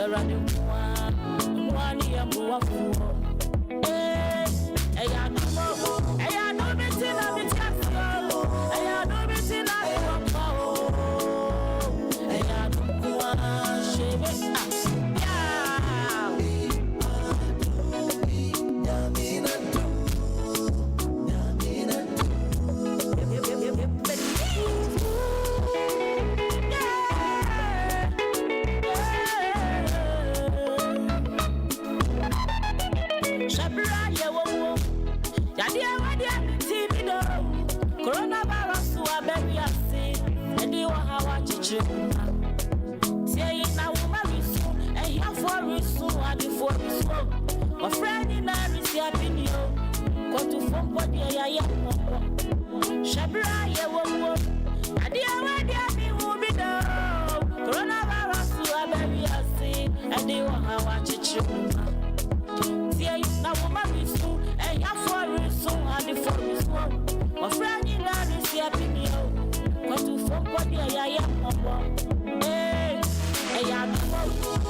running one year more. I know me till I'm in Castle. I know me till I'm coronavirus to a baby I see, and you are how I teach you. Say it now, marry soon, and you for it soon, and you for it soon. My friend in Iris, your opinion. Go to phone for the Shabra, you won't. And the idea me will be done. Coronavirus to a baby I see, and you are how I teach you. Say it now, marry soon, and you for it soon, and you for it soon. My friend in Iris, your opinion. Go to phone for the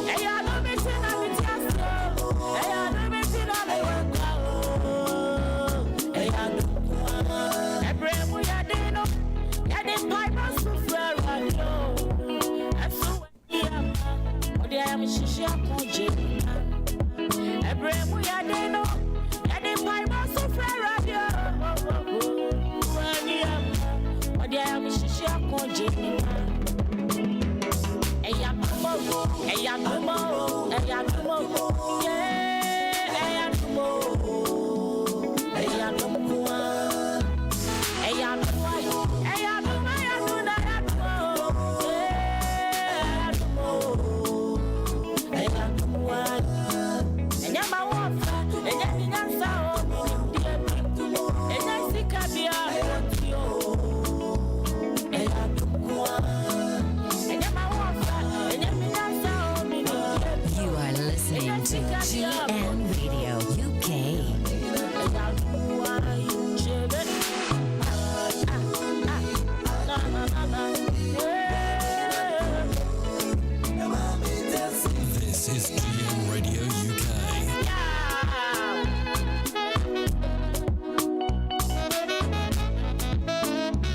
Hey, I know me till I'm in Castle. I know me till I'm in Wakao. I know every way I did, I did my most to fair radio. And so, I am Shisha Ponji. Every way I did, I did my most to fair radio. I am Shisha Ponji. Hey, I'm Tunein Radio UK. This is Tunein Radio UK.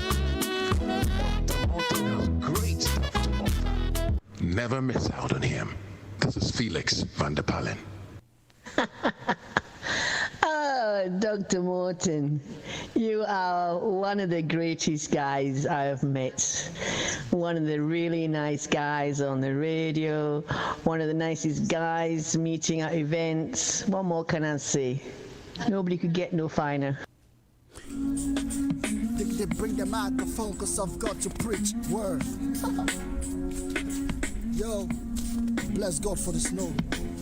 Dr. Morton has great stuff to offer. Never miss out on him. This is Felix van der Pallen. Oh, Dr. Morton, you are one of the greatest guys I have met. One of the really nice guys on the radio, one of the nicest guys meeting at events. What more can I say? Nobody could get no finer. They bring the microphone cause I've got to preach word. Yo, bless God for the snow.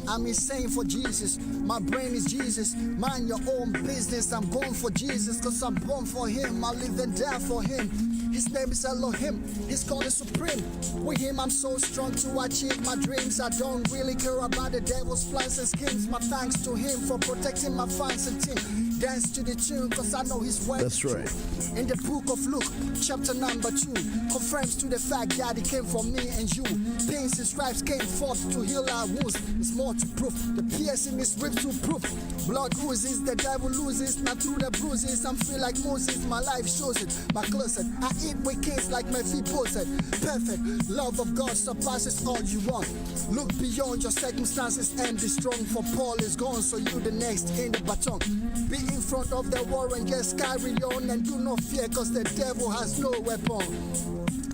I'm insane for Jesus, my brain is Jesus. Mind your own business, I'm born for Jesus. Cause I'm born for him, I live and die for him. His name is Elohim, his call is supreme. With him I'm so strong to achieve my dreams. I don't really care about the devil's plans and schemes. My thanks to him for protecting my fans and team. Dance to the tune cause I know his word. That's right. In the book of Luke, chapter number 2, confirms to the fact that he came for me and you. Pains and stripes came forth to heal our wounds. It's more to proof, the piercing is ripped to proof. Blood oozes, the devil loses, not through the bruises. I'm free like Moses, my life shows it. My closet, I eat with kings like my feet posted. Perfect, love of God surpasses all you want. Look beyond your circumstances and be strong. For Paul is gone, so you the next in the baton. Be in front of the war and just carry on. And do not fear cause the devil has no weapon.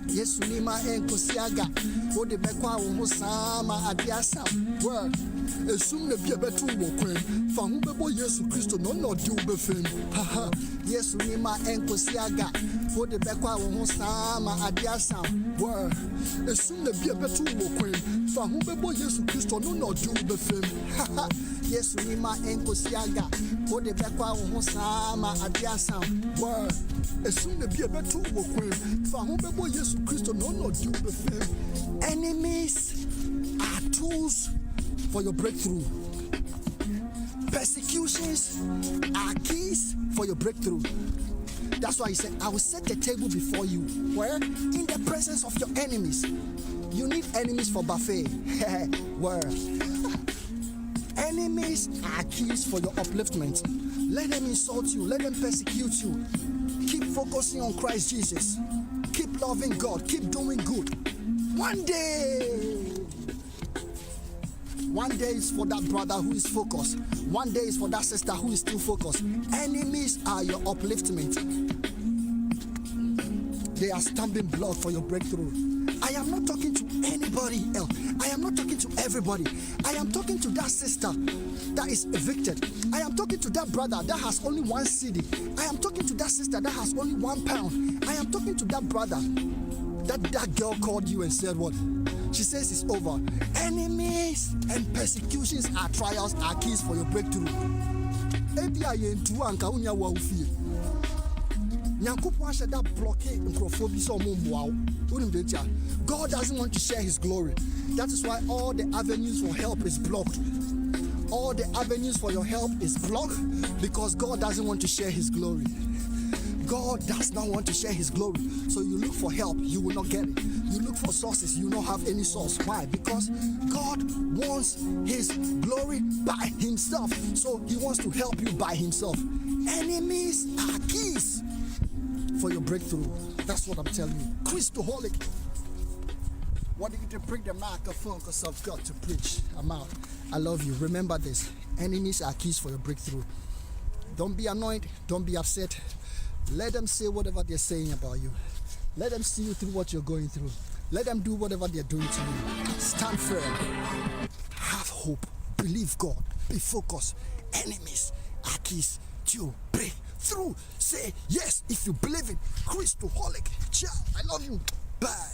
Yesu ni ma enkosiaga ode bekwa wo sama adiasa word esum na bia betu wo kwen fa hu bebo Yesu Kristo no no di wo befem haha Yesu ni ma enkosiaga ode bekwa wo sama adiasa word esum na bia betu wo kwen fa hu bebo Yesu Kristo no no di wo befem haha Yesu ni ma enkosiaga ode bekwa wo sama adiasa word esum na bia betu wo kwen fa hu bebo Yesu Christo no do the thing. Enemies are tools for your breakthrough. Persecutions are keys for your breakthrough. That's why he said, I will set the table before you. Where? In the presence of your enemies. You need enemies for buffet. Where? Enemies are keys for your upliftment. Let them insult you. Let them persecute you. Keep focusing on Christ Jesus. Keep loving God. Keep doing good. One day is for that brother who is focused. One day is for that sister who is still focused. Enemies are your upliftment. They are stumbling block for your breakthrough. I am not talking to anybody else. I am not talking to everybody. I am talking to that sister that is evicted. I am talking to that brother that has only 1 cedi. I am talking to that sister that has only £1. I am talking to that brother that girl called you and said what? She says it's over. Enemies and persecutions are trials, are keys for your breakthrough. God doesn't want to share his glory. That is why all the avenues for help is blocked. All the avenues for your help is blocked because God doesn't want to share his glory. God does not want to share his glory. So you look for help, you will not get it. You look for sources, you will not have any source. Why? Because God wants his glory by himself. So he wants to help you by himself. Enemies are keys for your breakthrough. That's what I'm telling you. Christoholic. What did you bring the microphone because I've got to preach? I'm out. I love you. Remember this. Enemies are keys for your breakthrough. Don't be annoyed. Don't be upset. Let them say whatever they're saying about you. Let them see you through what you're going through. Let them do whatever they're doing to you. Stand firm. Have hope. Believe God. Be focused. Enemies are keys to break through. Say yes if you believe it. Christoholic. Ciao. I love you. Bye.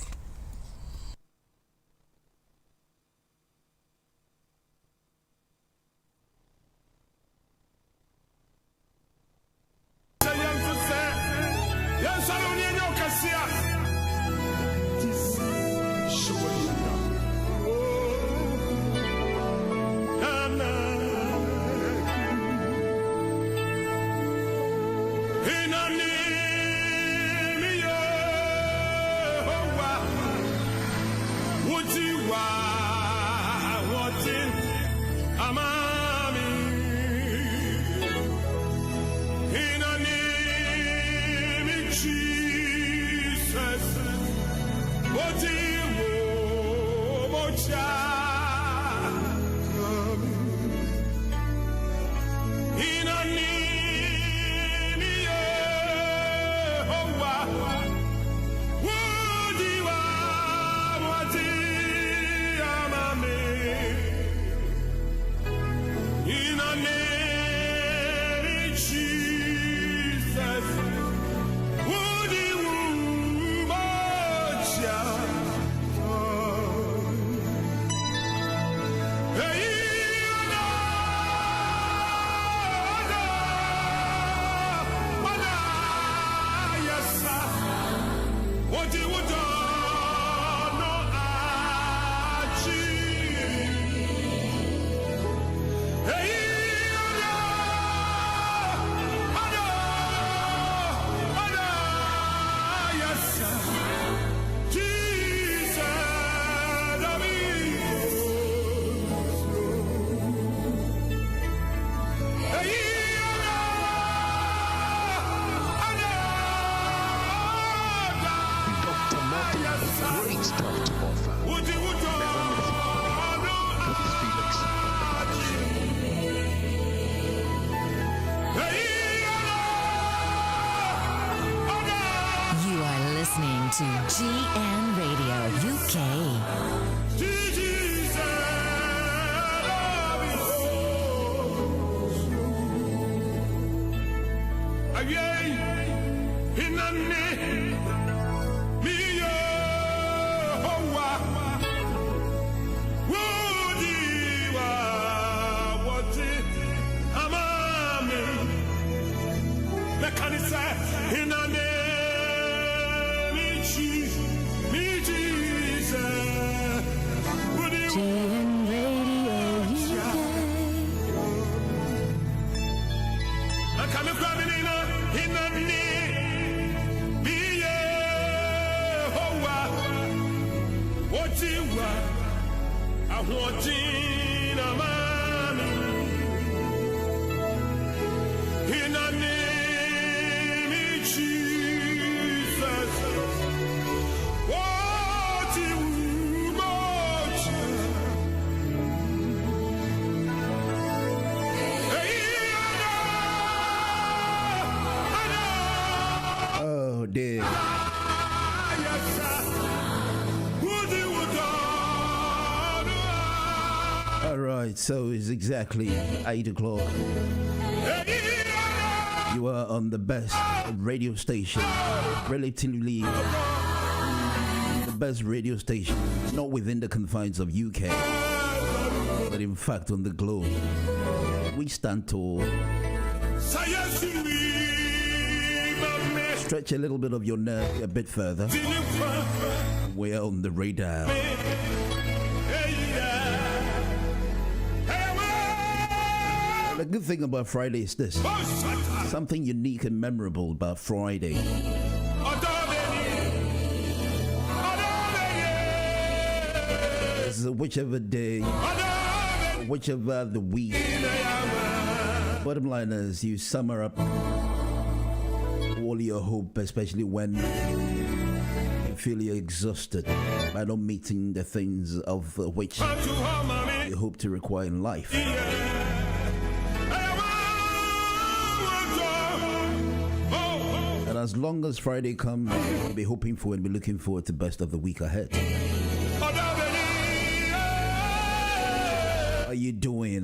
To GN Radio UK. Me Jesus, In the name of Jesus, what you want? Oh dear. All right, so it's exactly 8 o'clock. You are on the best radio station, relatively the best radio station, not within the confines of UK, but in fact on the globe. We stand tall. Stretch a little bit of your nerve a bit further. We're on the radar. The good thing about Friday is this. Something unique and memorable about Friday. It's whichever day, whichever the week. Bottom line is you summer up all your hope, especially when you feel you're exhausted by not meeting the things of which you hope to require in life. And as long as Friday comes, we'll be hoping for and be looking forward to the best of the week ahead. How are you doing?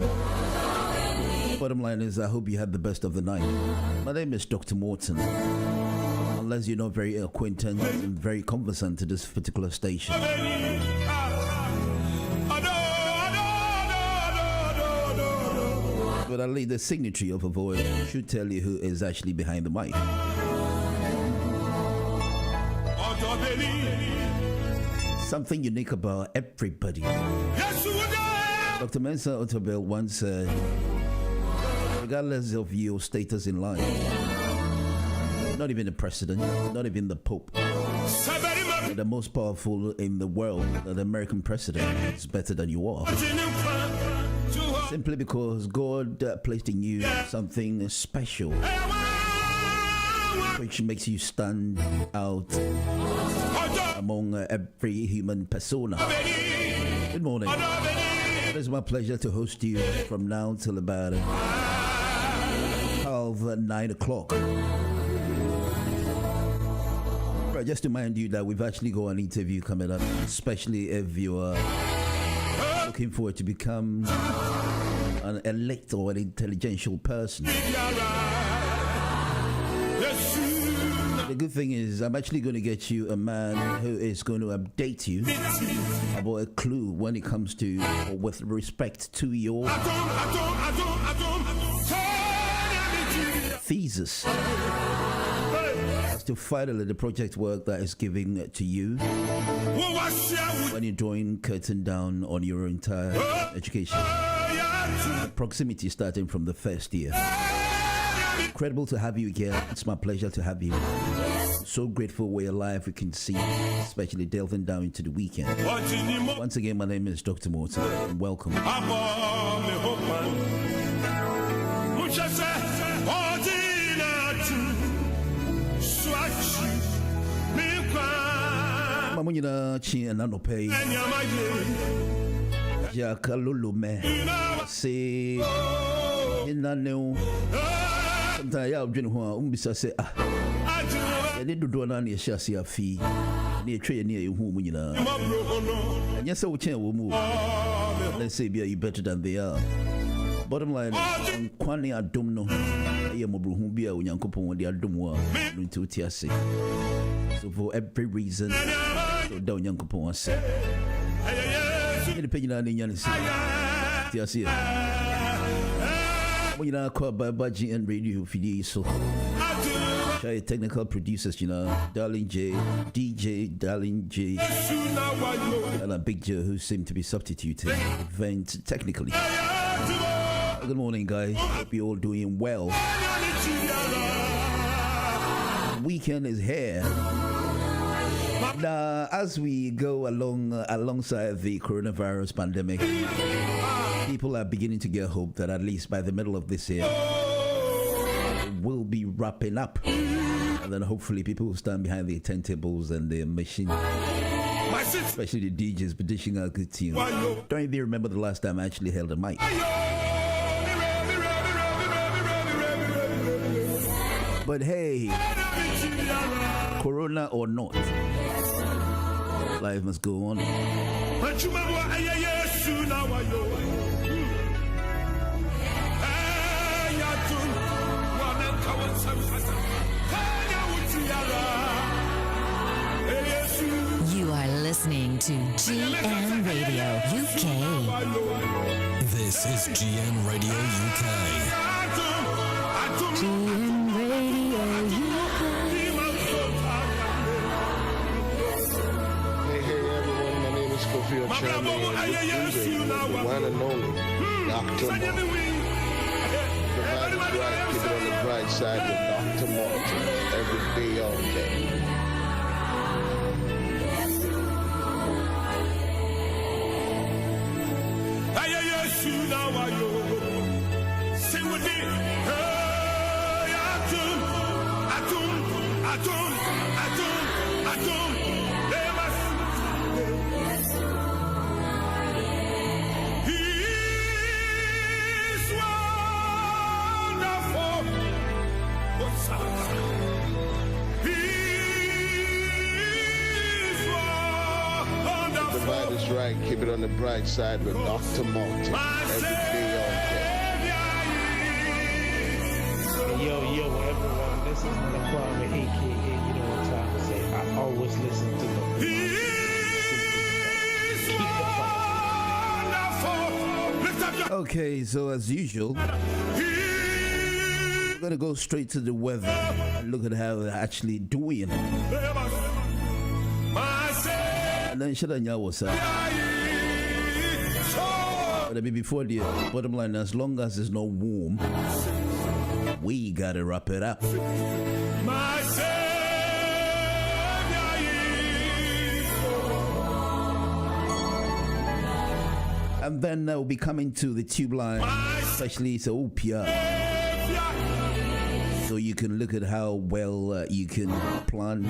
Bottom line is, I hope you had the best of the night. My name is Dr. Morton. Unless you're not very acquainted and very conversant to this particular station. But at least the signature of a voice should tell you who is actually behind the mic. Something unique about everybody. Dr. Mensa Otabel once said, regardless of your status in life, not even the president, not even the Pope, the most powerful in the world, the American president, is better than you are. Simply because God placed in you something special, which makes you stand out among every human persona. Good morning. It is my pleasure to host you from now till about 9 o'clock. Right, just to remind you that we've actually got an interview coming up, especially if you are looking forward to become an elite or an intelligential person. The good thing is I'm actually going to get you a man who is going to update you about a clue when it comes to or with respect to your thesis as to finally the project work that is given to you when you're drawing curtain down on your entire education. The proximity starting from the first year. Incredible to have you here. It's my pleasure to have you. So grateful we're alive, we can see, especially delving down into the weekend. Once again, my name is Dr. Morton, and welcome. Mamunyina chi ananope. Jakalulume. Say inaneu. Sometimes I've been umbisa say I need to do an annual shasi fee near train near you whom you know. And yes, I will change will move. Let's say be you better than they are. Bottom line, Kwani Adomno, Yamobruhumbia, Yankopo, when they are Dumwa, into Tiasi. So for every reason, so down Yankopo, I say. In the opinion of Yanis, Tiasi. When you know, called by Baji and Radio Fidi, so try technical producers, you know, Darling J, DJ Darling J, and a Big Joe who seem to be substituting event technically. Good morning, guys. Hope you're all doing well. Weekend is here. Now, as we go alongside the coronavirus pandemic, people are beginning to get hope that at least by the middle of this year, we'll be wrapping up. And then hopefully people will stand behind the turntables and the machine. Especially the DJs, but dishing out good tunes. Don't even remember the last time I actually held a mic. But hey, Corona or not, life must go on. You are listening to GN Radio UK. This is GN Radio UK. GN Radio Hey everyone, my name is Kofi Ochame, and you're the one and only Dr. Morton. The vibe is right, keep it on the bright side with Dr. Morton every day, all day. The vibe is right, keep it on the bright side with Dr. Morton every day, all day. Yo, everyone, this is Nakwame, aka, you know what time to say. I always listen to them. Okay, so as usual, we're going to go straight to the weather and look at how they're actually doing. And then Shadanya was but I mean, before the bottom line, as long as it's not warm, we gotta wrap it up. And then we'll be coming to the tube line, especially so OPR. So you can look at how well you can plan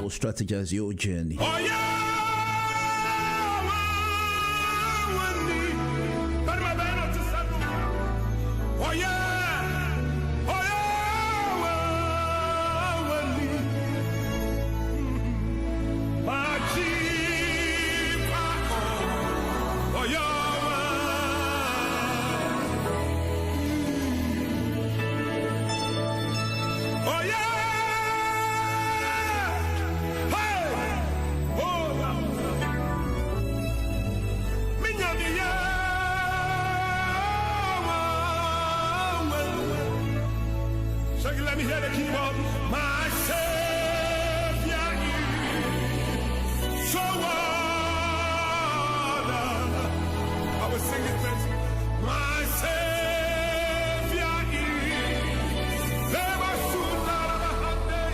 or strategize your journey. Oh yeah! Let me hear the keyboard. My Savior is so wonderful. I was singing this. My Savior is never sooner than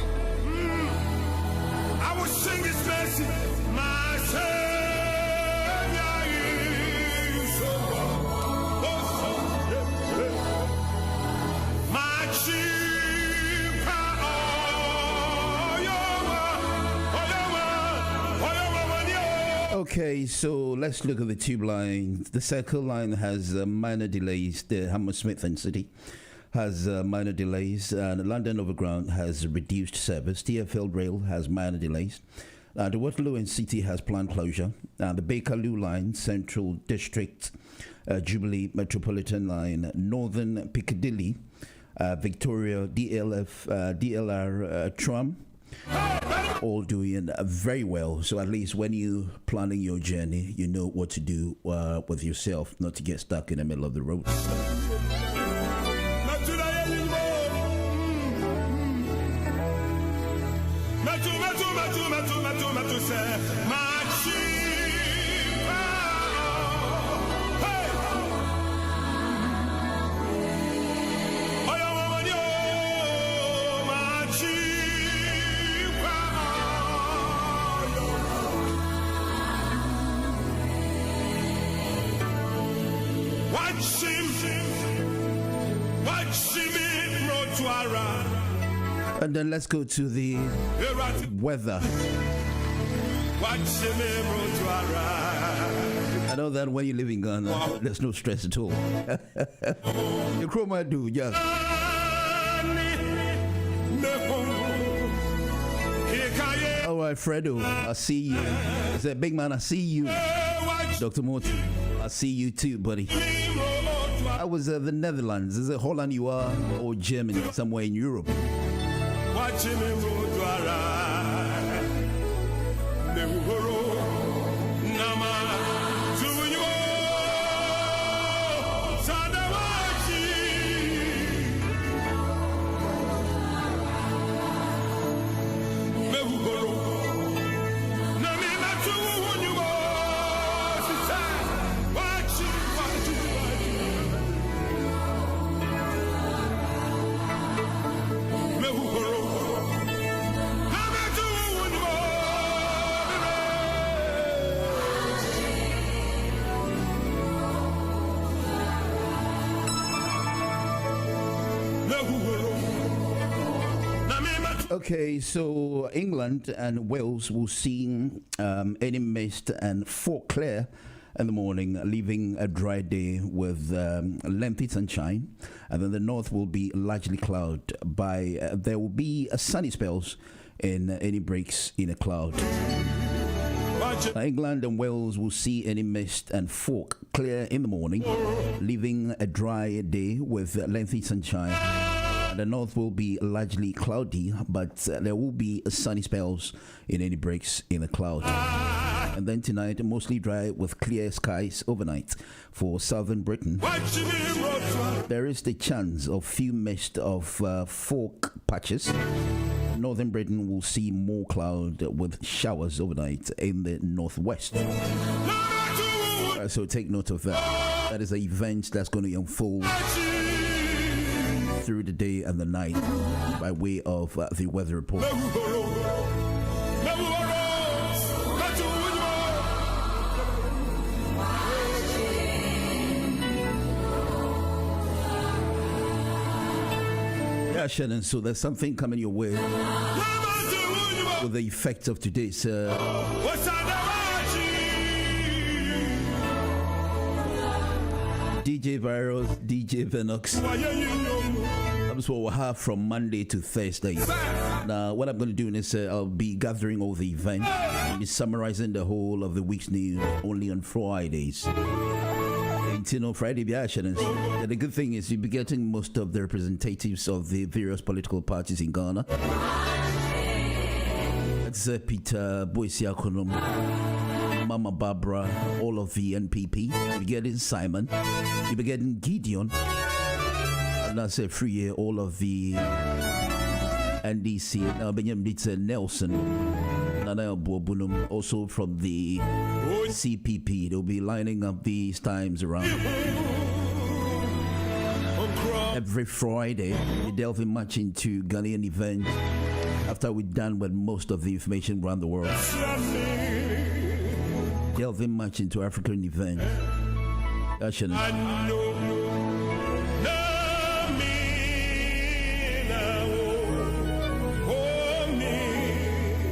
I will sing His mercy. My Savior is so wonderful. My chief. Okay, so let's look at the tube line. The Circle line has minor delays. The Hammersmith and City has minor delays. The London Overground has reduced service. TfL Rail has minor delays. The Waterloo and City has planned closure. The Bakerloo line, Central District, Jubilee Metropolitan line, Northern Piccadilly, Victoria, DLR tram, all doing very well. So at least when you planning your journey, you know what to do with yourself, not to get stuck in the middle of the road. And then let's go to the weather. I know that when you live in Ghana, there's no stress at all. You chroma do, yeah. All right, Fredo, I see you. I said, big man, I see you. Dr. Morton, I see you too, buddy. I was the Netherlands. Is it Holland you are, or Germany, somewhere in Europe? Okay, so England and Wales will see any mist and fog clear in the morning, leaving a dry day with lengthy sunshine. And then the north will be largely cloud. There will be sunny spells in any breaks in a cloud. England and Wales will see any mist and fog clear in the morning, leaving a dry day with lengthy sunshine. The north will be largely cloudy, but there will be sunny spells in any breaks in the cloud. And then tonight, mostly dry with clear skies overnight for southern Britain. There is the chance of few mist of fog patches. Northern Britain will see more cloud with showers overnight in the northwest. So take note of that. That is an event that's going to unfold through the day and the night by way of the weather report. Yeah, Shannon, so there's something coming your way with the effect of today's DJ Virus, DJ Venox. That's what we'll have from Monday to Thursday. Now, what I'm going to do is I'll be gathering all the events. I'll be summarizing the whole of the week's news only on Fridays. Until Friday, and the good thing is you'll be getting most of the representatives of the various political parties in Ghana. That's Peter Boisiakonom, Mama Barbara, all of the NPP. You'll be getting Simon. You'll be getting Gideon. And that's a free year, all of the NDC. Now, Nelson. Nana Bobunum, also from the CPP. They'll be lining up these times around. Every Friday, we're delving much into Ghanaian events after we're done with most of the information around the world. Delving much into African events.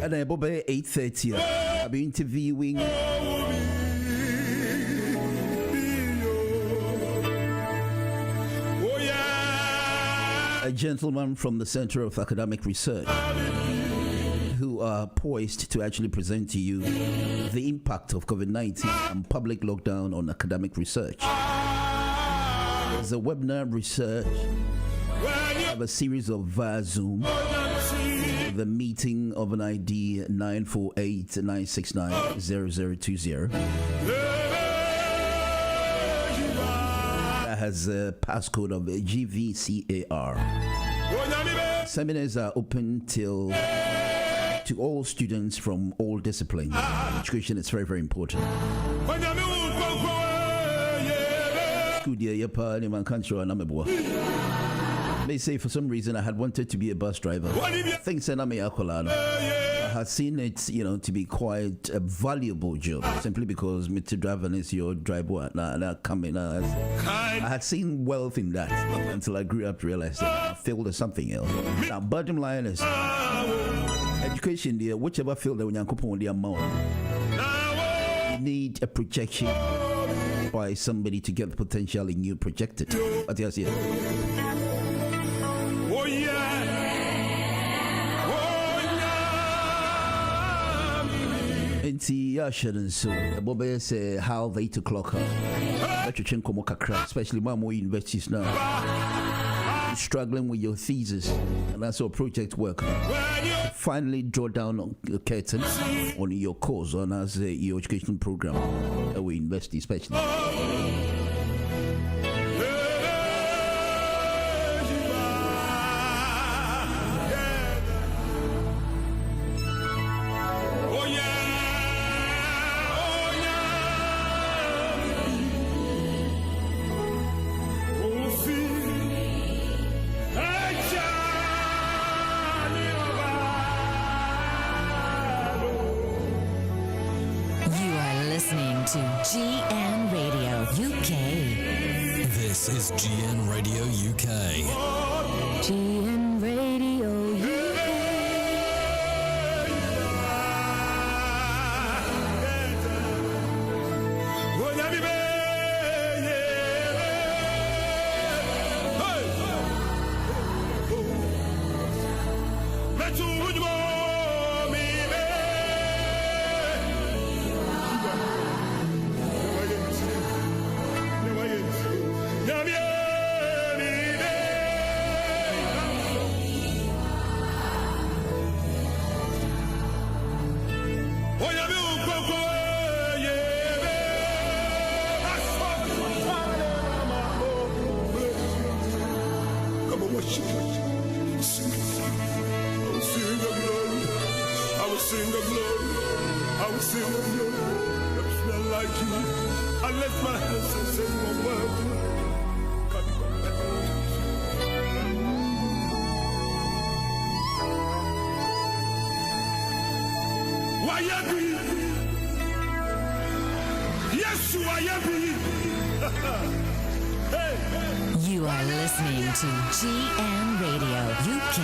And about 8:30, I'll be interviewing a gentleman from the Center of Academic Research who are poised to actually present to you the impact of COVID-19 and public lockdown on academic research. It's a webinar research of a series of Zoom. The meeting of an ID 948-969-0020. That has a passcode of GVCAR. Seminars are open to all students from all disciplines. Education is very, very important. They say for some reason I had wanted to be a bus driver. Things said I had seen it, to be quite a valuable job, simply because Mr. Driver is your driver. Now coming, I had seen wealth in that until I grew up to realize that I feel there's something else. Now, bottom line is, education, there, whichever field that when you put on the amount, you need a projection by somebody to get the potential in you projected. But yes, yeah. Oh yeah. So Bobe say how 8 o'clock especially more universities now struggling with your thesis, and that's all project work. Finally draw down on the curtain on your course, on as your education program that we invest especially. To GN Radio UK. This is GN Radio UK. GN Radio UK. You are listening to GN Radio UK.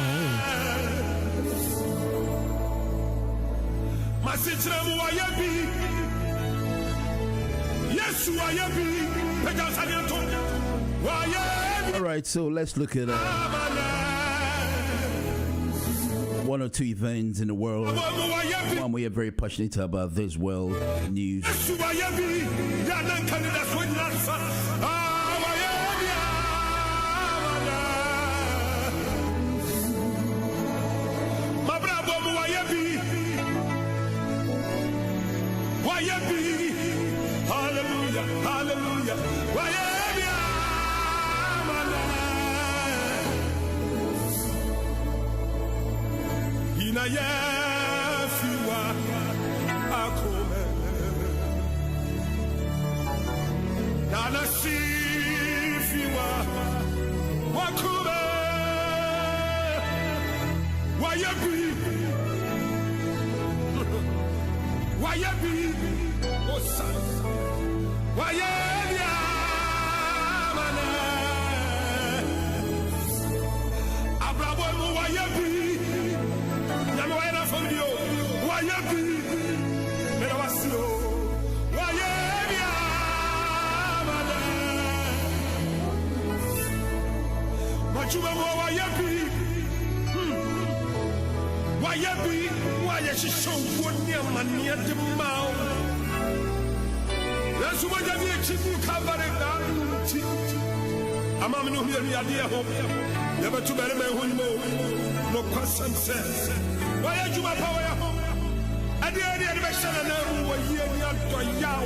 All right, so let's look at one or two events in the world. One we are very passionate about this world news. Hallelujah, hallelujah. Inayefiwa akome Nana sifiwa wakube Wayabi Osa Wayabi Amana Abrabo Wayabi Yamwana Famio Wayabi Merawasio Wayabi Amana Machuba Wayabi Wayabi Wayashisho Wonya Mania de Mao That's what I did to cover it down. I'm a new idea home. Never to better man who no question says. Why are you my power home? At the end of the mission, and then we're here to Yaw.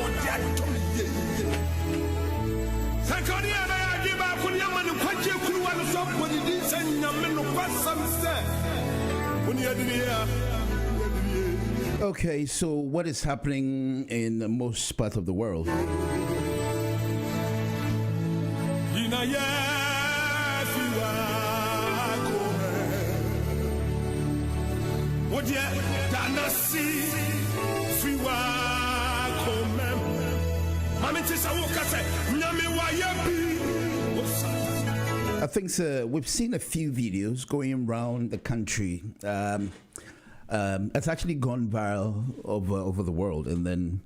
Sankonia, I give up when you're man who quite you could want to stop when you didn't send your men no question says. When you're here. Okay, so what is happening in most parts of the world? I think we've seen a few videos going around the country. It's actually gone viral over the world, and then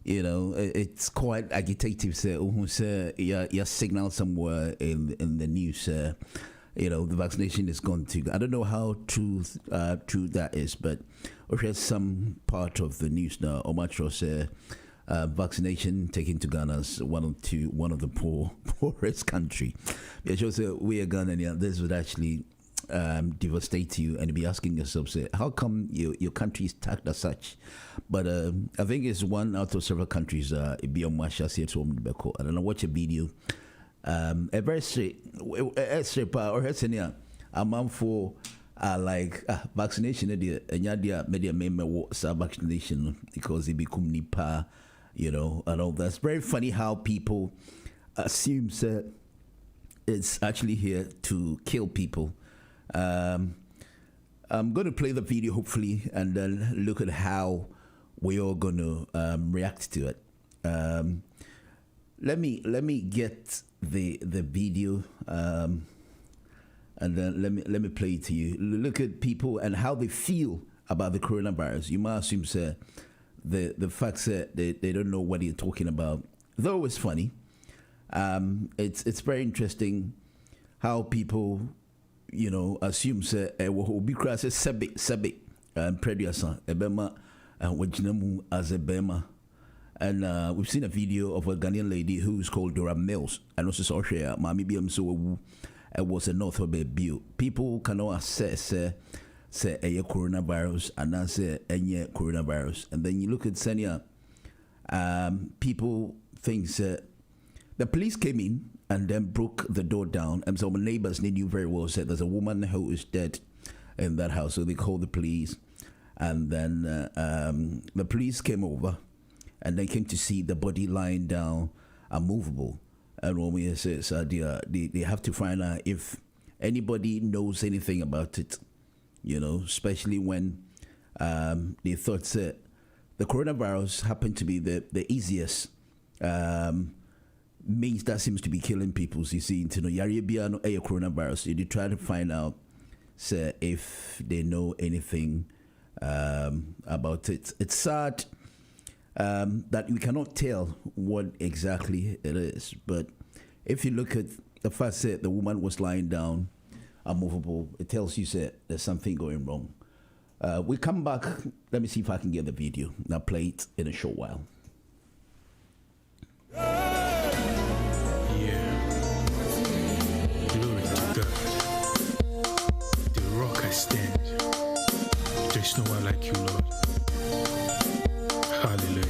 it's quite agitative. You signal somewhere in the news. The vaccination is gone to. I don't know how true that is, but here's some part of the news now. Omatro said vaccination taken to Ghana as one of the poorest country. It shows we are Ghana. This would actually devastate you, and be asking yourself, say, how come your country is tagged as such? But I think it's one out of several countries. It be on Masha say to Beko. I don't know. Watch a video. A very straight or Hesenia. A man for like vaccination. And yadia media member vaccination because it become nipa, and all that's very funny how people assume that it's actually here to kill people. I'm going to play the video hopefully, and then look at how we're all going to react to it. Let me get the video, and then let me play it to you. Look at people and how they feel about the coronavirus. You might assume, sir, the fact that they don't know what you're talking about. Though it's funny, it's very interesting how people assume say will be cross sebe preduasa ebema wajinamu as a bema. And we've seen a video of a Ghanaian lady who's called Dora Mills, and also saw here Mami Biam so it was a north of a bill. People cannot assess say a coronavirus and then say any coronavirus. And then you look at Senia, people think the police came in and then broke the door down, and so my neighbors knew very well said there's a woman who is dead in that house, so they called the police, and then the police came over, and they came to see the body lying down, unmovable. And when we said, they have to find out if anybody knows anything about it, especially when they thought that the coronavirus happened to be the easiest means that seems to be killing people. So you see, coronavirus, they try to find out if they know anything about it. It's sad that we cannot tell what exactly it is, but if you look at the fact that the woman was lying down, unmovable, it tells you that there's something going wrong. We come back. Let me see if I can get the video. I'll play it in a short while. Stand. There's no one like you, Lord. Hallelujah.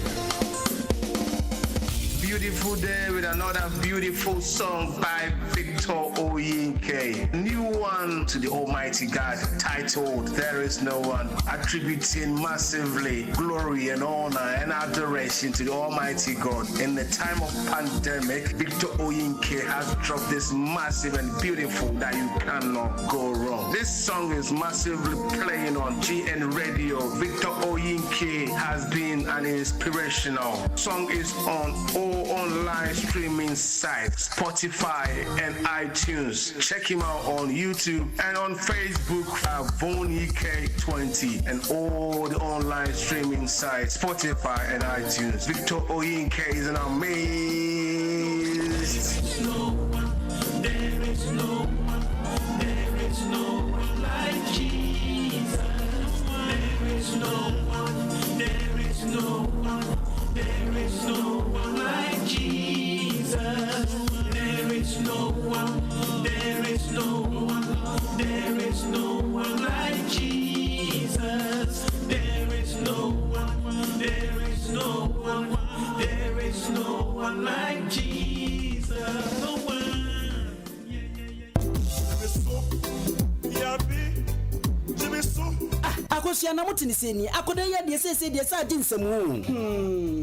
Beautiful day with another beautiful song by Victor Oyinke. New one to the Almighty God, titled There Is No One, attributing massively glory and honor and adoration to the Almighty God. In the time of pandemic, Victor Oyinke has dropped this massive and beautiful that you cannot go wrong. This song is massively playing on GN Radio. Victor Oyinke has been an inspirational. Song is on all online streaming sites, Spotify and iTunes. Check him out on YouTube and on Facebook at VonEK20 and all the online streaming sites, Spotify and iTunes. Victor Oyinke is an amazing. There is no one like Jesus. There is no one like Jesus. There is no one like Jesus. There is no one like Jesus. No one. Abusua na motini se ni akoda ye de se de sa dinsemu.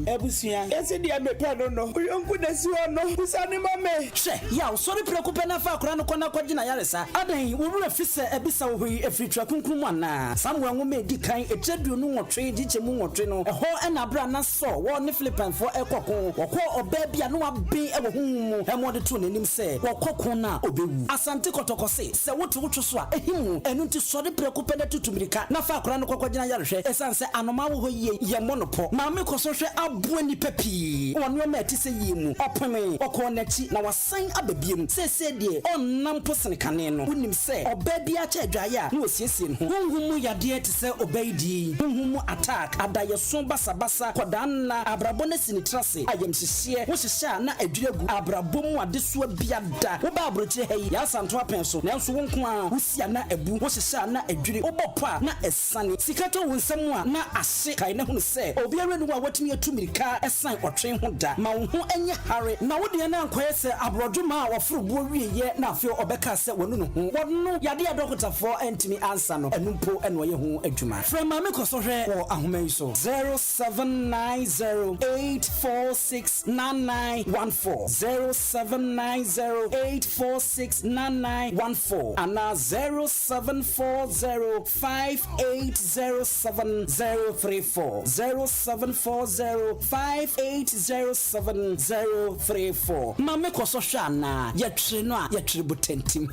Abusua ese de amepa no yonku na si ono usane mame hwe ya so re preocupe na fa akora no kona kwagina yaresa adan wo wura fise ebisa wo hi efritwa kunkum ana samwa nwome di kan etredu no nwotwe di chemu nwotwe no eho na bra na so wo ne Philippine for ekokon wokọ oba bia no abe ewo humu emode to nanim se wokokon na obewu asante kotokose se wotu wotwo so a ehimu enu nti so re preocupe na tutumirika na fa akora no kwagina yarehwe esanse anoma wo hoye ye monopo ma me koso hwe abo ni papi wonu ma ti se yimu opeme okonachi na wasan ababiem se de onnam posene kane no wonim se oba bia cha adwaye a na osiesie no honhum yade ti se obaidi honhum attack adayeso basabasa kodanna abrabona sinitrase ayemhihye wo hihye na adwiregu abrabom adeso biada wo ba abroche hayi ya santo apenso na enso wonko a wosia na abu wo hihye na adwire obopo a na esane sikato wonsam a na ahye kai na hunu se obiara nu a watumi atumirika esan otwen ho da ma wo ho enye hare na wo de na ankoye se abrodwuma a woforobo wieye na afio obeka se wonu no ho wonu yade adokotafo entimi ansa no enumpo eno ye ho adwuma from ma me koso hwe wo ahoma yi so 0790846914 ana 0740580734 ma me koso hwe ana ye tre no a ye tre botantim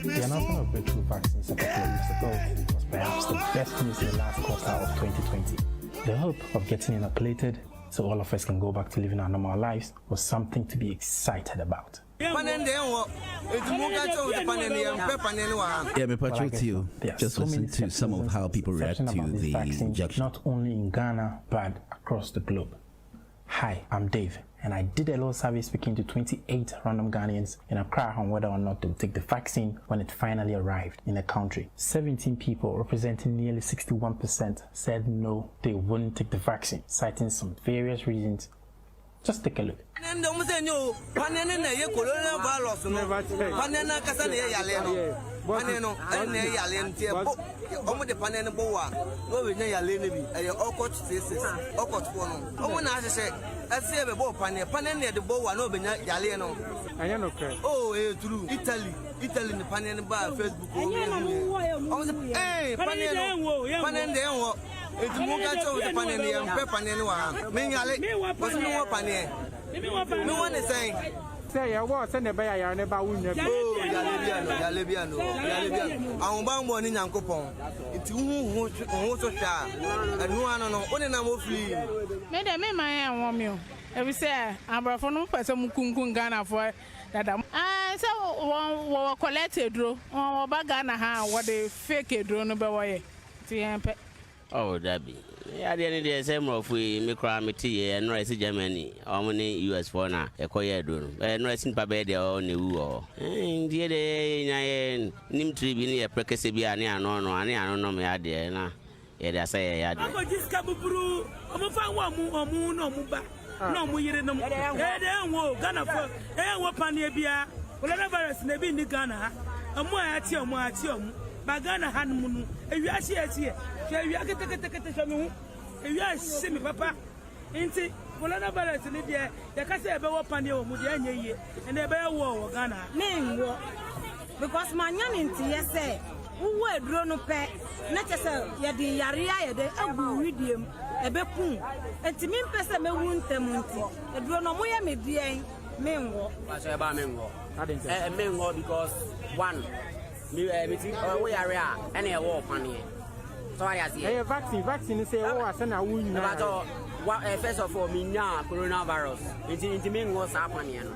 The announcement of breakthrough vaccines a couple of weeks ago was perhaps the best news in the last quarter of 2020. The hope of getting inoculated so all of us can go back to living our normal lives was something to be excited about. Yeah, me patrol to you. Just listen to some of how people react to the injection. Not only in Ghana, but across the globe. Hi, I'm Dave, and I did a little survey speaking to 28 random Ghanaians in Accra on whether or not they would take the vaccine when it finally arrived in the country. 17 people, representing nearly 61%, said no, they wouldn't take the vaccine, citing some various reasons. Just take a look. Say I was send a buyer never win. Oh, Yalebiano. I won't born in Yankopon. It's who so shy. And no one on only number flee. Madam, my woman. Every say, I'm a phone for some Kunkun Ghana for that. So one collected draw or Bagana, what they fake drone about way. Oh, Debbie. Yeah, the end of the same of we microamity and rice Germany, how many US for now, a coyer room, and rising Pabede or New War. And the day, Nim Tribune, a precasibia, and I don't know me idea. Yeah, I say, I just come through. I'm a fan one moon or Muba. No, we didn't know. Ghana for what Panabia, whatever is maybe in the Ghana. A more at your Bagana Hanmunu, and you are here. You are getting you are semi papa. Ain't whatever is in India, the Casa about Panio, Mudian, and a bear war, Ghana. Name war. Because my young in TSA, who were drawn up, not as a Yadi Yaria, the Abu Ridium, a Bepun, and to me, Pesa Mewuntamunti, a drawn on Moya Median, men war. I say about men war. I didn't say men war because one. We are any war funny. So I say vaccine say oh I send a wound. First of all, me now coronavirus. It's mean what's happening.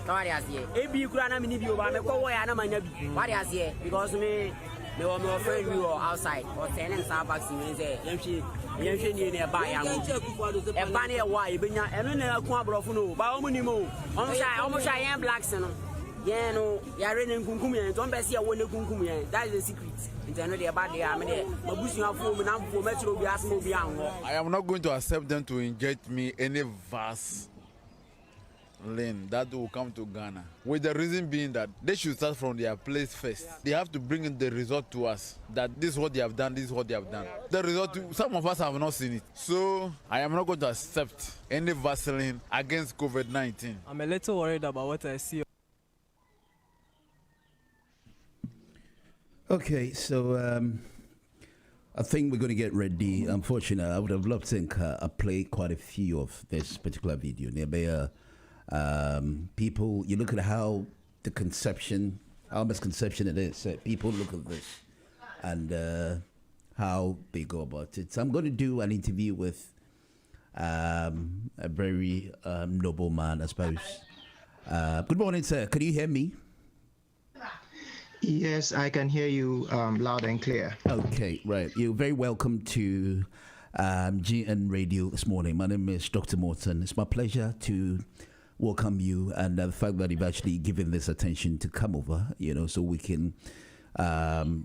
So I say ebi kura na me ni bi o ba me ko why na manya bi. What I say because me were my friend we were outside or telling some vaccine say yemhwe ni na ba ya mo. E ba na e wa e benya eno na ku abrofo no ba o mu mo. Omo sha yan blacks no. Yeah, no, you're running Kunkumian, don't be see a one Kunkumian. That is the secret. Internally about the army, Mabusian form and I'm for Metro. I am not going to accept them to inject me any vast lane that will come to Ghana. With the reason being that they should start from their place first. They have to bring in the result to us. That this is what they have done, this is what they have done. The result, some of us have not seen it. So I am not going to accept any Vaseline against COVID-19. I'm a little worried about what I see. Okay, so I think we're going to get ready. Unfortunately, I would have loved to play quite a few of this particular video. People, you look at how misconception it is. People look at this and how they go about it. So I'm going to do an interview with a very noble man, I suppose. Good morning, sir. Can you hear me? Yes, I can hear you loud and clear. Okay, right. You're very welcome to GN Radio this morning. My name is Dr. Morton. It's my pleasure to welcome you, and the fact that you've actually given this attention to come over, so we can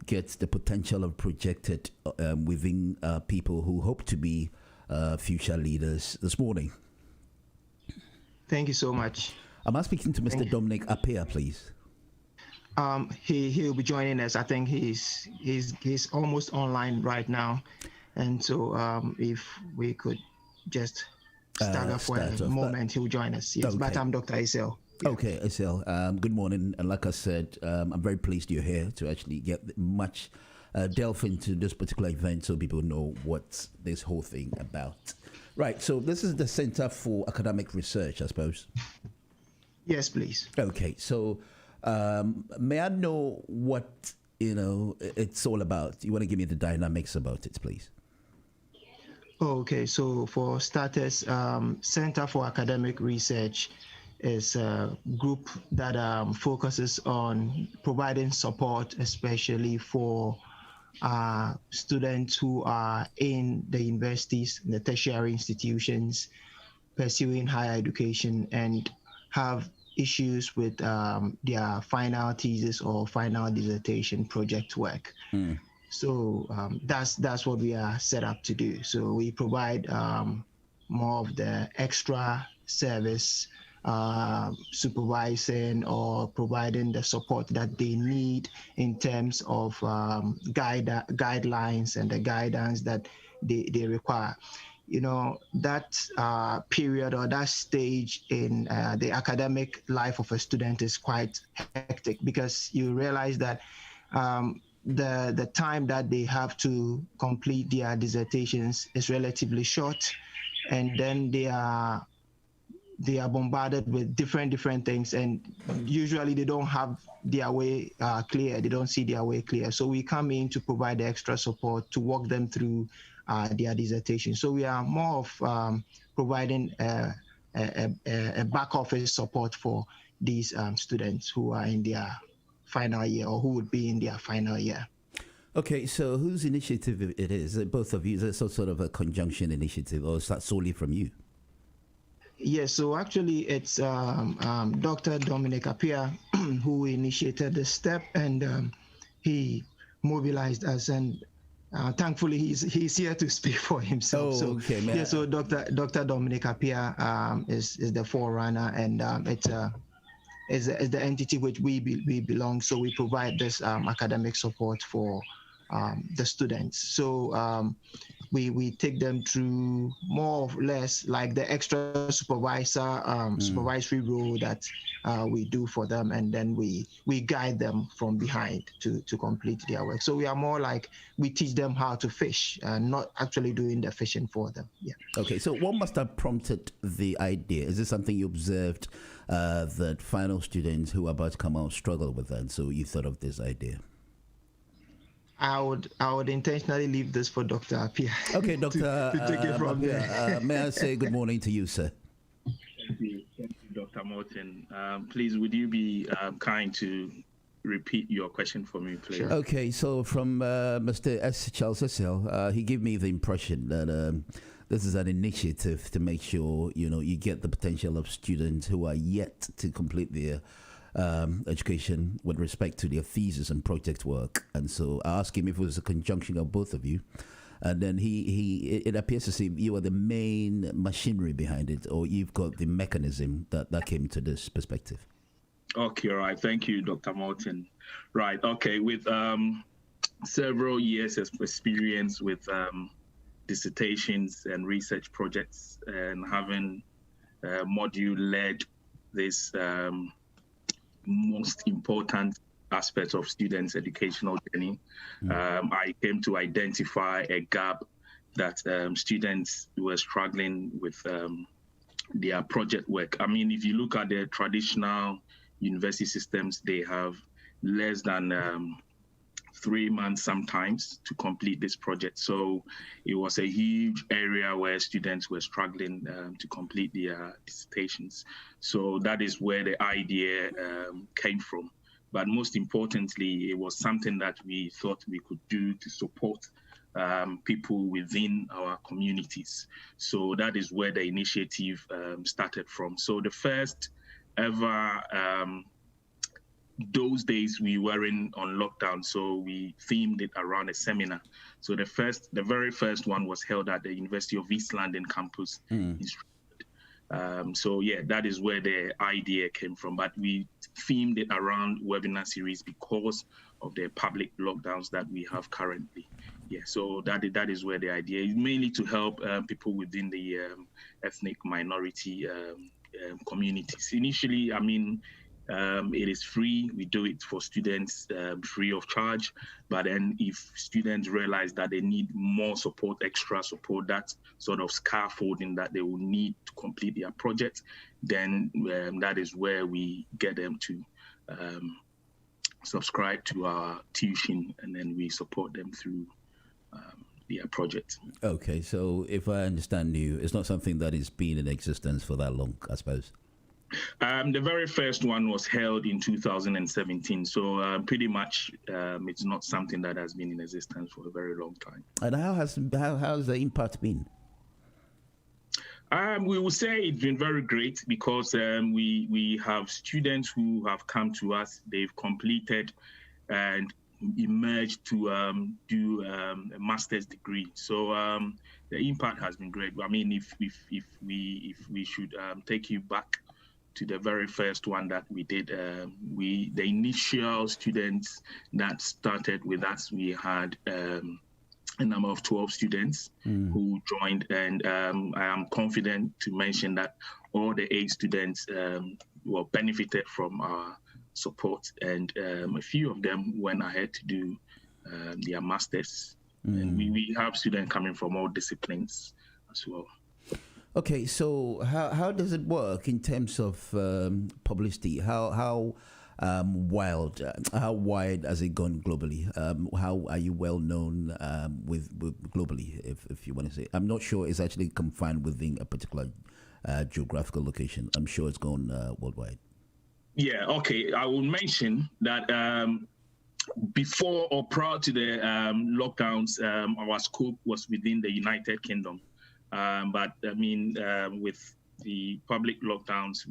get the potential of projected within people who hope to be future leaders this morning. Thank you so much. Am I speaking to Mr. Dominic Apia, please? He'll be joining us. I think he's almost online right now, and so if we could just start for a moment, he'll join us. Yes, okay. But I'm Dr. Isel. Yeah. Okay, Isel. Good morning, and like I said, I'm very pleased you're here to actually get much delve into this particular event, so people know what's this whole thing about. Right. So this is the Center for Academic Research, I suppose. Yes, please. Okay. So. May I know what it's all about? You want to give me the dynamics about it, please? Okay, so for starters, Center for Academic Research is a group that focuses on providing support, especially for students who are in the universities, the tertiary institutions, pursuing higher education and have issues with their final thesis or final dissertation project work. So that's what we are set up to do. So we provide more of the extra service, supervising or providing the support that they need in terms of guidelines and the guidance that they require. That period or that stage in the academic life of a student is quite hectic, because you realize that the time that they have to complete their dissertations is relatively short, and then they are bombarded with different things, and usually they don't have their way clear. They don't see their way clear. So we come in to provide the extra support to walk them through their dissertation. So we are more of providing a back office support for these students who are in their final year or who would be in their final year. Okay, so whose initiative it is? Is it both of you? Is it some sort of a conjunction initiative, or is that solely from you? Yes, so actually it's Dr. Dominic Apia who initiated the step, and he mobilized us, and thankfully he's here to speak for himself. So Dr. Dominic Apia is the forerunner, and it's the entity which we belong. So we provide this academic support for the students. So we take them through more or less like the extra supervisory role that we do for them, and then we guide them from behind to complete their work. So we are more like we teach them how to fish, not actually doing the fishing for them. Yeah. Okay, so what must have prompted the idea? Is this something you observed that final students who are about to come out struggle with that, so you thought of this idea? I would intentionally leave this for Dr. Apia. Okay, Doctor. to take it from there. May I say good morning to you, sir? Thank you, Dr. Morton. Please, would you be kind to repeat your question for me, please? Sure. Okay, so from Mr. S. Charles Cecil, he gave me the impression that this is an initiative to make sure you get the potential of students who are yet to complete their education with respect to their thesis and project work. And so I asked him if it was a conjunction of both of you. and then it appears as if you are the main machinery behind it, or you've got the mechanism that came to this perspective. Okay, all right. Thank you, Dr. Morton. Right. Okay. With several years of experience with dissertations and research projects, and having module-led this most important aspect of students' educational journey, I came to identify a gap that students were struggling with their project work. I mean, if you look at the traditional university systems, they have less than 3 months sometimes to complete this project. So it was a huge area where students were struggling to complete their dissertations. So that is where the idea came from. But most importantly, it was something that we thought we could do to support people within our communities. So that is where the initiative started from. So the first ever, those days we weren't on lockdown, so we themed it around a seminar. So the very first one was held at the University of East London campus. So yeah, that is where the idea came from. But we themed it around webinar series because of the public lockdowns that we have currently. Yeah, so that is where the idea is, mainly to help people within the ethnic minority communities. Initially, I mean, it is free. We do it for students free of charge. But then if students realize that they need more support, extra support, that sort of scaffolding that they will need to complete their project, then that is where we get them to subscribe to our tuition, and then we support them through their project. Okay, so if I understand you, it's not something that has been in existence for that long, I suppose. The very first one was held in 2017, so pretty much it's not something that has been in existence for a very long time. And how has the impact been? We will say it's been very great because we have students who have come to us. They've completed and emerged to do a master's degree. So the impact has been great. I mean, if we should take you back to the very first one that we did, the initial students that started with us, we had a number of 12 students who joined, and I am confident to mention that all the 8 students benefited from our support, and a few of them went ahead to do their masters. And we have students coming from all disciplines as well. Okay, so how does it work in terms of publicity? How wide has it gone globally? How are you well known with globally, if you want to say? I'm not sure it's actually confined within a particular geographical location. I'm sure it's gone worldwide. Yeah, okay. I will mention that before or prior to the lockdowns, our scope was within the United Kingdom. But I mean, with the public lockdowns,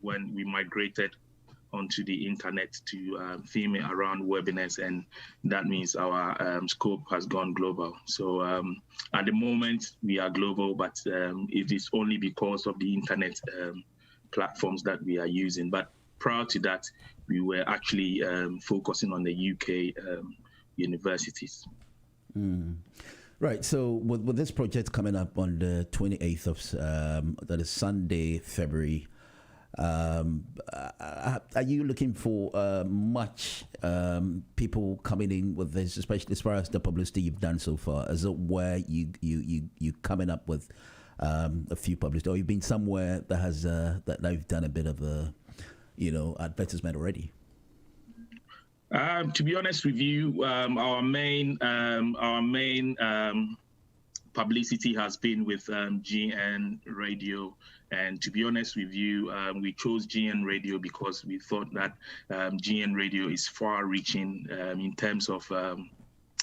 when we migrated onto the internet to theme it around webinars, and that means our scope has gone global. So at the moment we are global, but it is only because of the internet platforms that we are using. But prior to that, we were actually focusing on the UK universities. Right. So with this project coming up on the 28th of that is Sunday, February, are you looking for much people coming in with this, especially as far as the publicity you've done so far? Is it where you coming up with a few published, or you've been somewhere that has that you've done a bit of a advertisement already? To be honest with you, our main publicity has been with GN Radio, and to be honest with you, we chose GN Radio because we thought that GN Radio is far-reaching in terms of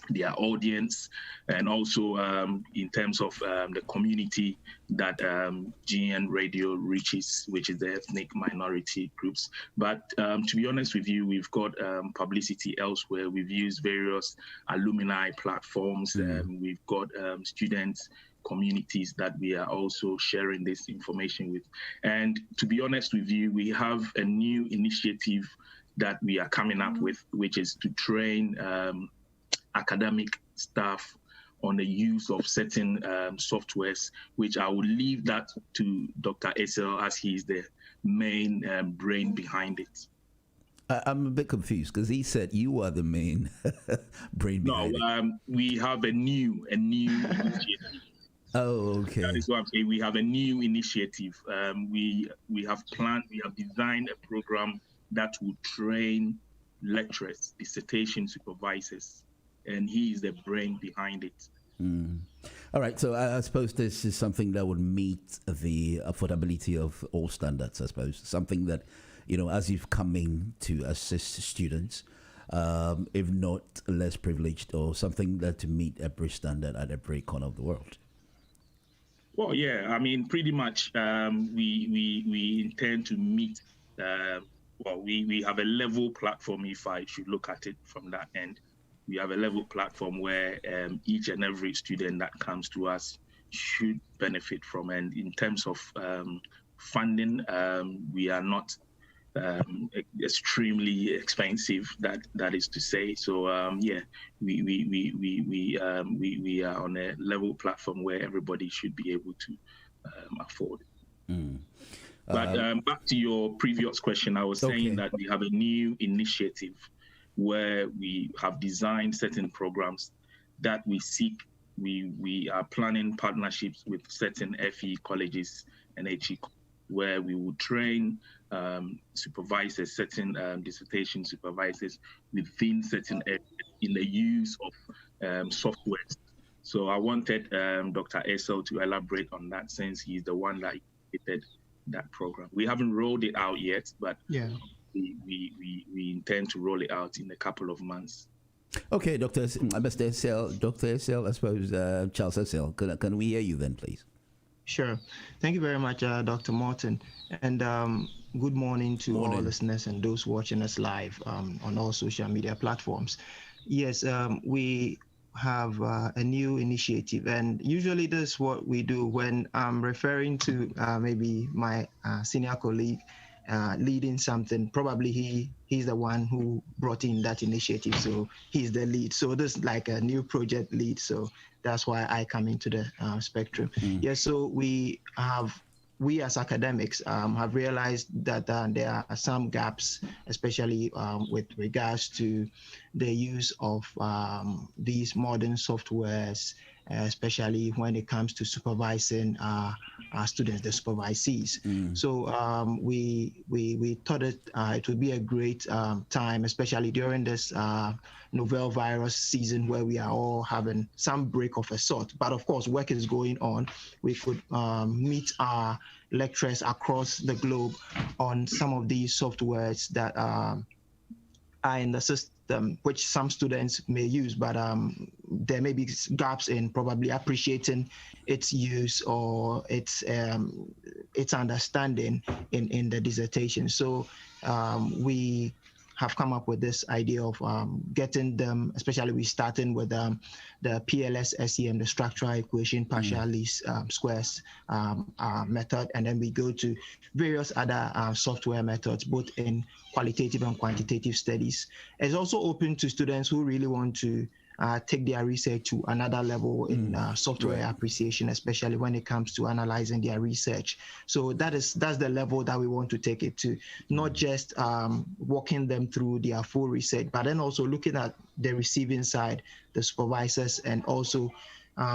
their audience, and also in terms of the community that GN Radio reaches, which is the ethnic minority groups. But to be honest with you, we've got publicity elsewhere. We've used various alumni platforms. We've got students, communities that we are also sharing this information with. And to be honest with you, we have a new initiative that we are coming up with, which is to train academic staff on the use of certain softwares, which I will leave that to Dr. Esel, as he's the main brain behind it. I'm a bit confused because he said you are the main brain behind it. We have a new initiative. Oh, okay. That is what I'm saying. We have a new initiative. We have designed a program that will train lecturers, dissertation supervisors, and he is the brain behind it. All right, so I suppose this is something that would meet the affordability of all standards, I suppose. Something that, as you've come in to assist students, if not less privileged, or something that to meet every standard at every corner of the world. Well, yeah, I mean, pretty much we intend to meet, we have a level platform, if I should look at it from that end. We have a level platform where each and every student that comes to us should benefit from. And in terms of funding, we are not extremely expensive. That is to say. So we are on a level platform where everybody should be able to afford. But back to your previous question, I was saying that we have a new initiative where we have designed certain programs that we seek. We are planning partnerships with certain FE colleges and HE, where we will train supervisors, certain dissertation supervisors within certain areas in the use of softwares. So I wanted Dr. Esel to elaborate on that, since he's the one that created that program. We haven't rolled it out yet, but we intend to roll it out in a couple of months. Okay, Dr. Esel, I suppose Charles Esel, can we hear you then, please? Sure. Thank you very much, Dr. Morton. And good morning to all listeners and those watching us live on all social media platforms. Yes, we have a new initiative, and usually this is what we do when I'm referring to maybe my senior colleague leading something. Probably he's the one who brought in that initiative, so he's the lead. So this is like a new project lead, so that's why I come into the spectrum. So we as academics have realized that there are some gaps, especially with regards to the use of these modern softwares, especially when it comes to supervising our students, the supervisees. So we thought it would be a great time, especially during this novel virus season, where we are all having some break of a sort. But of course, work is going on. We could meet our lecturers across the globe on some of these softwares that are in the system, which some students may use, but there may be gaps in probably appreciating its use or its understanding in the dissertation. So we have come up with this idea of getting them, especially we starting with the PLS SEM, the structural equation partial least squares method, and then we go to various other software methods, both in qualitative and quantitative studies. It's also open to students who really want to take their research to another level in software appreciation, especially when it comes to analyzing their research. So that's the level that we want to take it to, not just walking them through their full research, but then also looking at the receiving side, the supervisors, and also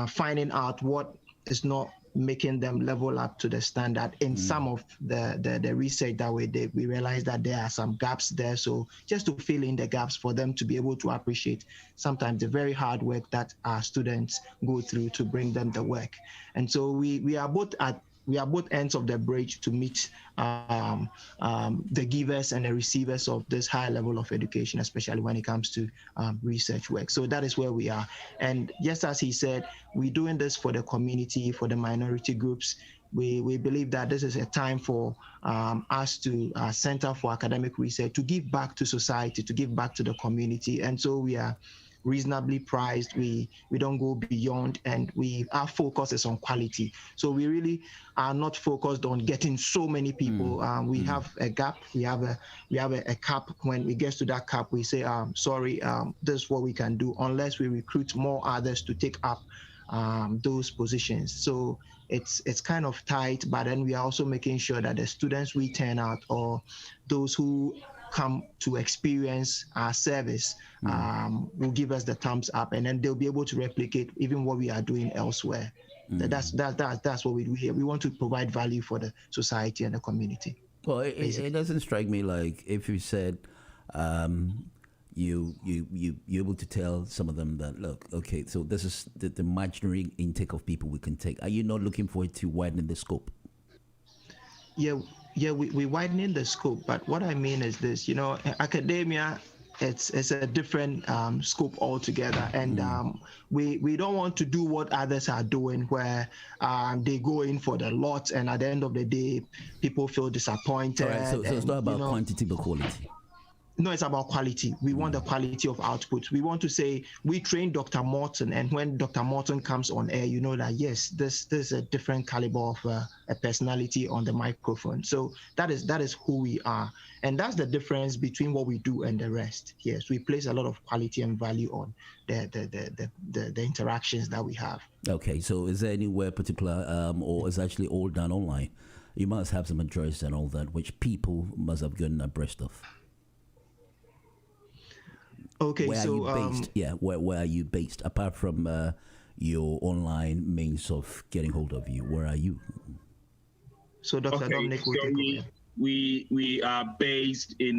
finding out what is not making them level up to the standard in some of the research that we did. We realized that there are some gaps there, so just to fill in the gaps for them to be able to appreciate sometimes the very hard work that our students go through to bring them the work. And so we are both at we are both ends of the bridge to meet the givers and the receivers of this high level of education, especially when it comes to research work. So that is where we are. And just as he said, we're doing this for the community, for the minority groups. We believe that this is a time for us to Center for Academic Research to give back to society, to give back to the community. And so we are reasonably priced. We don't go beyond, and our focus is on quality. So we really are not focused on getting so many people. We have a gap. We have a cap. When it gets to that cap, we say, sorry, this is what we can do, unless we recruit more others to take up those positions. So it's kind of tight, but then we are also making sure that the students we turn out, or those who come to experience our service, will give us the thumbs up, and then they'll be able to replicate even what we are doing elsewhere. That's what we do here. We want to provide value for the society and the community. Well, it doesn't strike me like if you said you're able to tell some of them that, look, okay, so this is the marginal intake of people we can take. Are you not looking forward to widening the scope? Yeah, we're widening the scope, but what I mean is this, academia, it's a different scope altogether, and we don't want to do what others are doing, where they go in for the lot, and at the end of the day, people feel disappointed. All right, so it's not about quantity but quality. No, it's about quality. We want the quality of output. We want to say we train Dr. Morton, and when Dr. Morton comes on air, you know that yes, this is a different caliber of a personality on the microphone. So that is who we are, and that's the difference between what we do and the rest. Yes, we place a lot of quality and value on the interactions that we have. Okay, so is there anywhere particular, or is actually all done online? You must have some address and all that, which people must have gotten abreast of. Okay, where so are you based? Where are you based? Apart from your online means of getting hold of you, where are you? So Dr. Dominic will take over. We are based in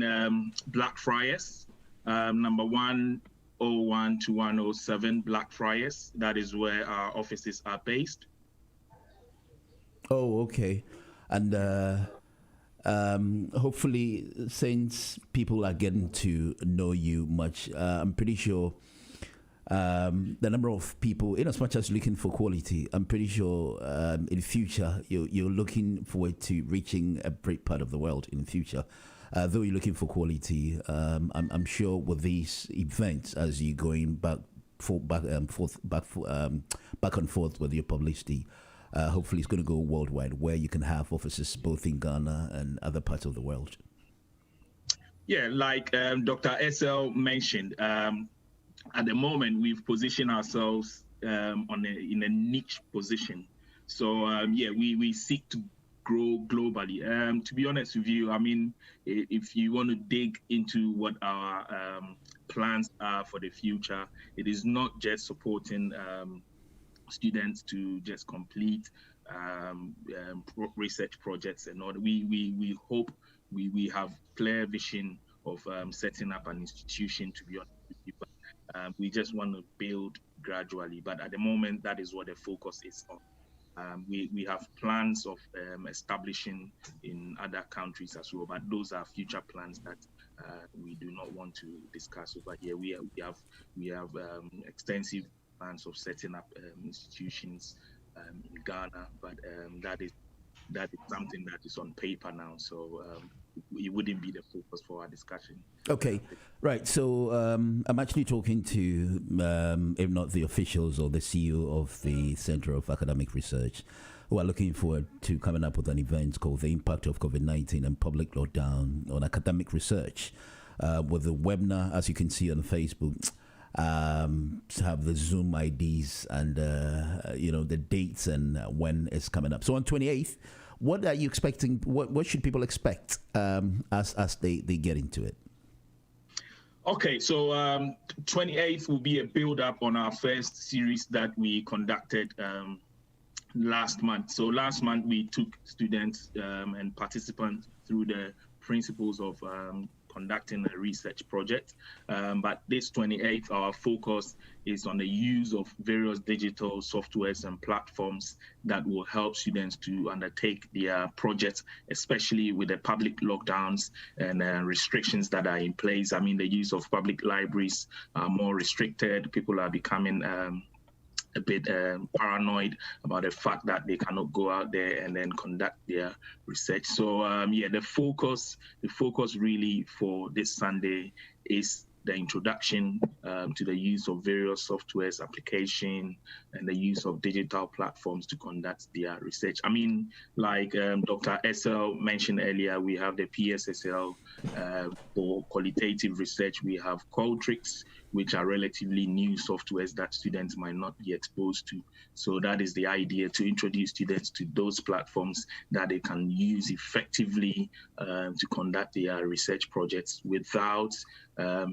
Blackfriars, number 101 to 107 Blackfriars. That is where our offices are based. Oh, okay. And hopefully, since people are getting to know you much, I'm pretty sure the number of people, in as much as looking for quality, I'm pretty sure in future you're looking forward to reaching a great part of the world in the future. Though you're looking for quality, I'm sure with these events, as you're going back and forth with your publicity, hopefully it's going to go worldwide, where you can have offices both in Ghana and other parts of the world. Yeah, like Dr. SL mentioned, at the moment we've positioned ourselves in a niche position. So we seek to grow globally. To be honest with you, I mean, if you want to dig into what our plans are for the future, it is not just supporting students to just complete research projects and all. We hope we have clear vision of setting up an institution, to be honest with you. But we just want to build gradually. But at the moment, that is what the focus is on. We have plans of establishing in other countries as well, but those are future plans that we do not want to discuss over here. We have extensive plans of setting up institutions in Ghana, but that is something that is on paper now, so it wouldn't be the focus for our discussion. Okay, right. So I'm actually talking to, if not the officials or the CEO of the Center of Academic Research, who are looking forward to coming up with an event called The Impact of COVID-19 and Public Lockdown on Academic Research, with the webinar, as you can see on Facebook, to have the Zoom IDs and the dates and when it's coming up. So on 28th, what are you expecting? What should people expect as they get into it? Okay, so 28th will be a build-up on our first series that we conducted last month. So last month we took students and participants through the principles of conducting a research project. But this 28th, our focus is on the use of various digital softwares and platforms that will help students to undertake their projects, especially with the public lockdowns and restrictions that are in place. I mean, the use of public libraries are more restricted. People are becoming a bit paranoid about the fact that they cannot go out there and then conduct their research. So the focus really for this Sunday is the introduction to the use of various softwares, application, and the use of digital platforms to conduct their research. I mean, like Dr. SL mentioned earlier, we have the PSSL for qualitative research. We have Qualtrics, which are relatively new softwares that students might not be exposed to. So that is the idea, to introduce students to those platforms that they can use effectively to conduct their research projects without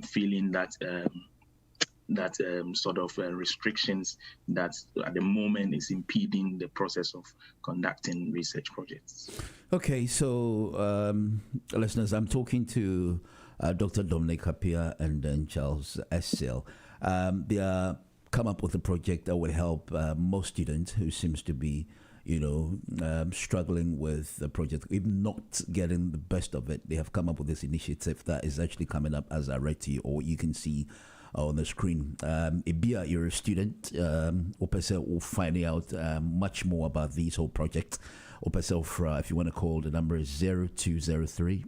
feeling that sort of restrictions that at the moment is impeding the process of conducting research projects. Okay, so listeners, I'm talking to Dr. Dominic Appiah and then Charles SL. They are come up with a project that would help most students who seems to be, struggling with the project, even not getting the best of it. They have come up with this initiative that is actually coming up as I read to you, or you can see on the screen. Ibia, you're a student. Opesa will find out much more about this whole project. Opesa, if you want to call, the number is 0203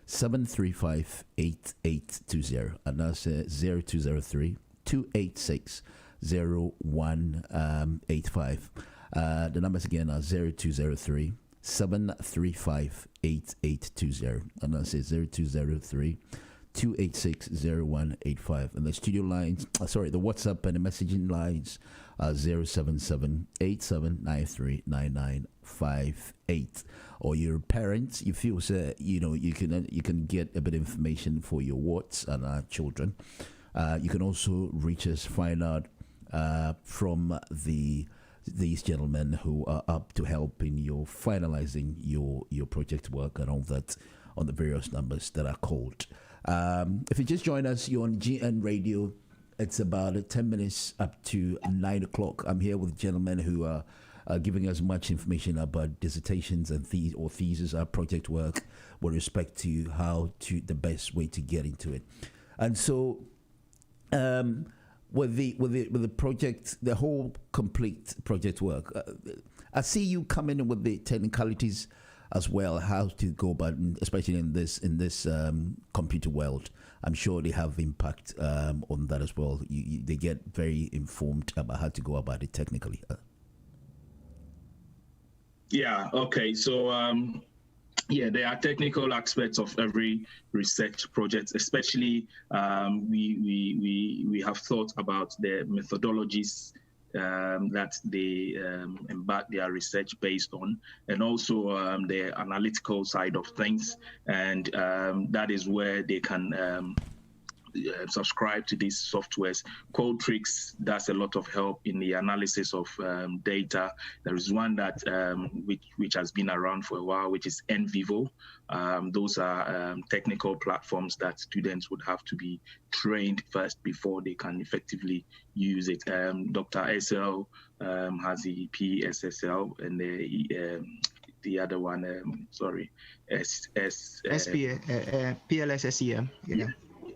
735 8820, and that's 0203 286 0185. The numbers again are 0203 735 8820, and that's 0203 286 0185. And the studio lines, the WhatsApp and the messaging lines are 077 8793 9958. Or your parents, you feel you can get a bit of information for your wards and our children. You can also reach us, find out from these gentlemen who are up to help in your finalizing your project work and all that on the various numbers that are called. If you just join us, you're on GN Radio. It's about 10 minutes up to 9 o'clock. I'm here with gentlemen who are giving us much information about dissertations and thesis, our project work with respect to the best way to get into it. And so with the project, the whole complete project work, I see you coming in with the technicalities as well, how to go about, especially in this computer world. I'm sure they have impact on that as well. They get very informed about how to go about it technically. Yeah. Okay. So there are technical aspects of every research project. Especially, we have thought about the methodologies that they embark their research based on, and also the analytical side of things, and that is where they can subscribe to these softwares. Qualtrics does a lot of help in the analysis of data. There is one that which has been around for a while, which is NVivo. Those are technical platforms that students would have to be trained first before they can effectively use it. Dr. SL has the PSSL, and the other one, PLSSEM.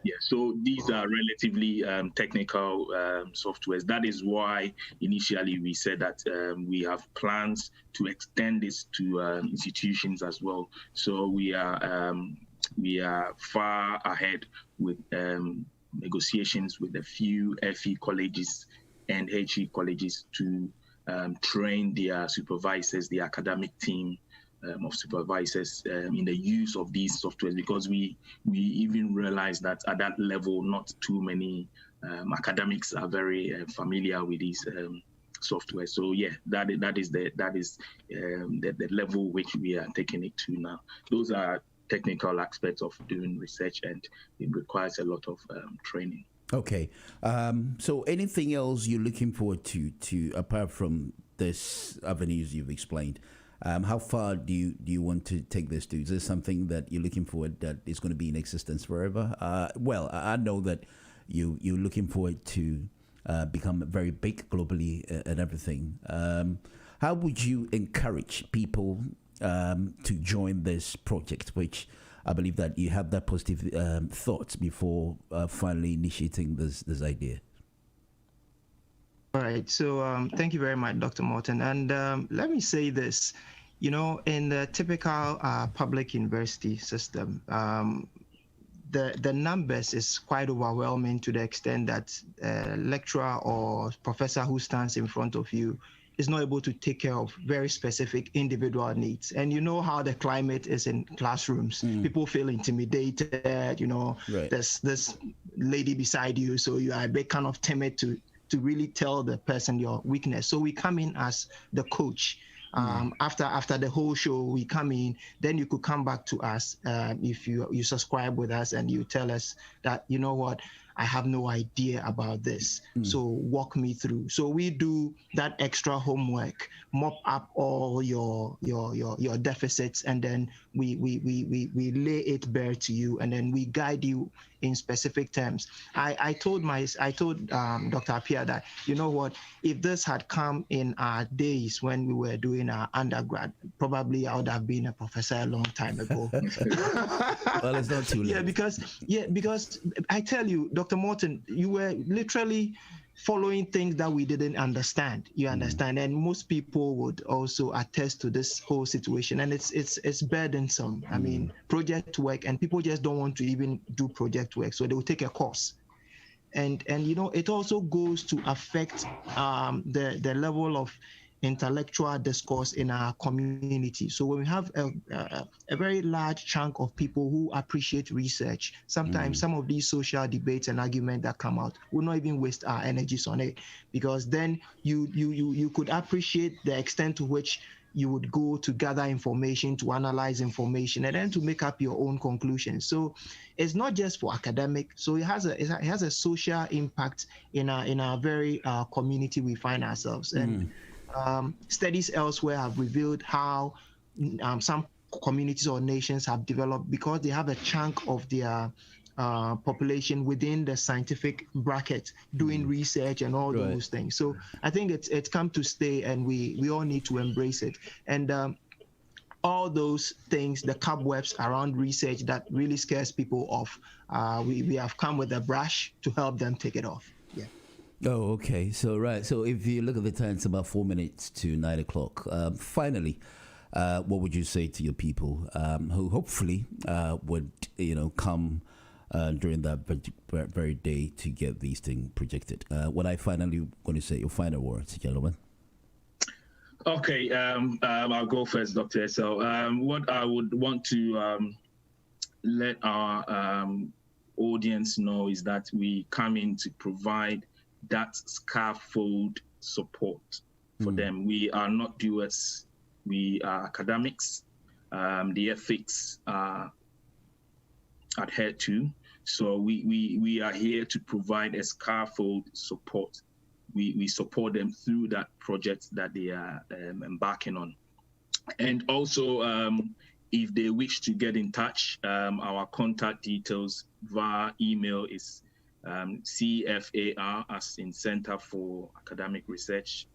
Yeah, so these are relatively technical softwares. That is why initially we said that we have plans to extend this to institutions as well. So we are far ahead with negotiations with a few FE colleges and HE colleges to train their supervisors, the academic team of supervisors in the use of these softwares, because we even realize that at that level, not too many academics are very familiar with these software. So yeah, that is the level which we are taking it to now. Those are technical aspects of doing research, and it requires a lot of training. Okay. So anything else you're looking forward to apart from this avenues you've explained? How far do you want to take this to? Is this something that you're looking forward that is going to be in existence forever? Well, I know that you're looking forward to become very big globally and everything. How would you encourage people to join this project, which I believe that you have that positive thoughts before finally initiating this idea? All right. So thank you very much, Dr. Morton. And let me say this, in the typical public university system, the numbers is quite overwhelming to the extent that a lecturer or professor who stands in front of you is not able to take care of very specific individual needs. And you know how the climate is in classrooms. People feel intimidated, Right. There's this lady beside you, so you are a bit kind of timid to really tell the person your weakness. So we come in as the coach. After the whole show, we come in, then you could come back to us if you subscribe with us and you tell us that, you know what, I have no idea about this. So walk me through. So we do that extra homework, mop up all your deficits, and then we lay it bare to you, and then we guide you in specific terms. I told Dr. Appiah that, you know what, if this had come in our days when we were doing our undergrad, probably I would have been a professor a long time ago. Well, it's not too late. Because I tell you, Dr. Morton, you were literally following things that we didn't understand. You understand, and most people would also attest to this whole situation. And it's burdensome. I mean, project work, and people just don't want to even do project work, so they will take a course. And it also goes to affect the level of intellectual discourse in our community. So when we have a very large chunk of people who appreciate research, sometimes some of these social debates and arguments that come out will not even waste our energies on it, because then you could appreciate the extent to which you would go to gather information, to analyze information, and then to make up your own conclusions. So it's not just for academic. So it has a social impact in our very community we find ourselves. And studies elsewhere have revealed how some communities or nations have developed because they have a chunk of their population within the scientific bracket doing research and all those things. So I think it's come to stay, and we all need to embrace it. And all those things, the cobwebs around research that really scares people off, we have come with a brush to help them take it off. Yeah. Oh, okay. So if you look at the time, it's about 4 minutes to 9 o'clock. Finally, what would you say to your people who hopefully would come during that very day to get these things projected? What I finally going to say, your final words, gentlemen. Okay, I'll go first, Dr. So what I would want to let our audience know is that we come in to provide that scaffold support for them. We are not doers, we are academics. The ethics are adhered to. So we are here to provide a scaffold support. We support them through that project that they are embarking on. And also, if they wish to get in touch, our contact details via email is CFAR, as in Center for Academic Research,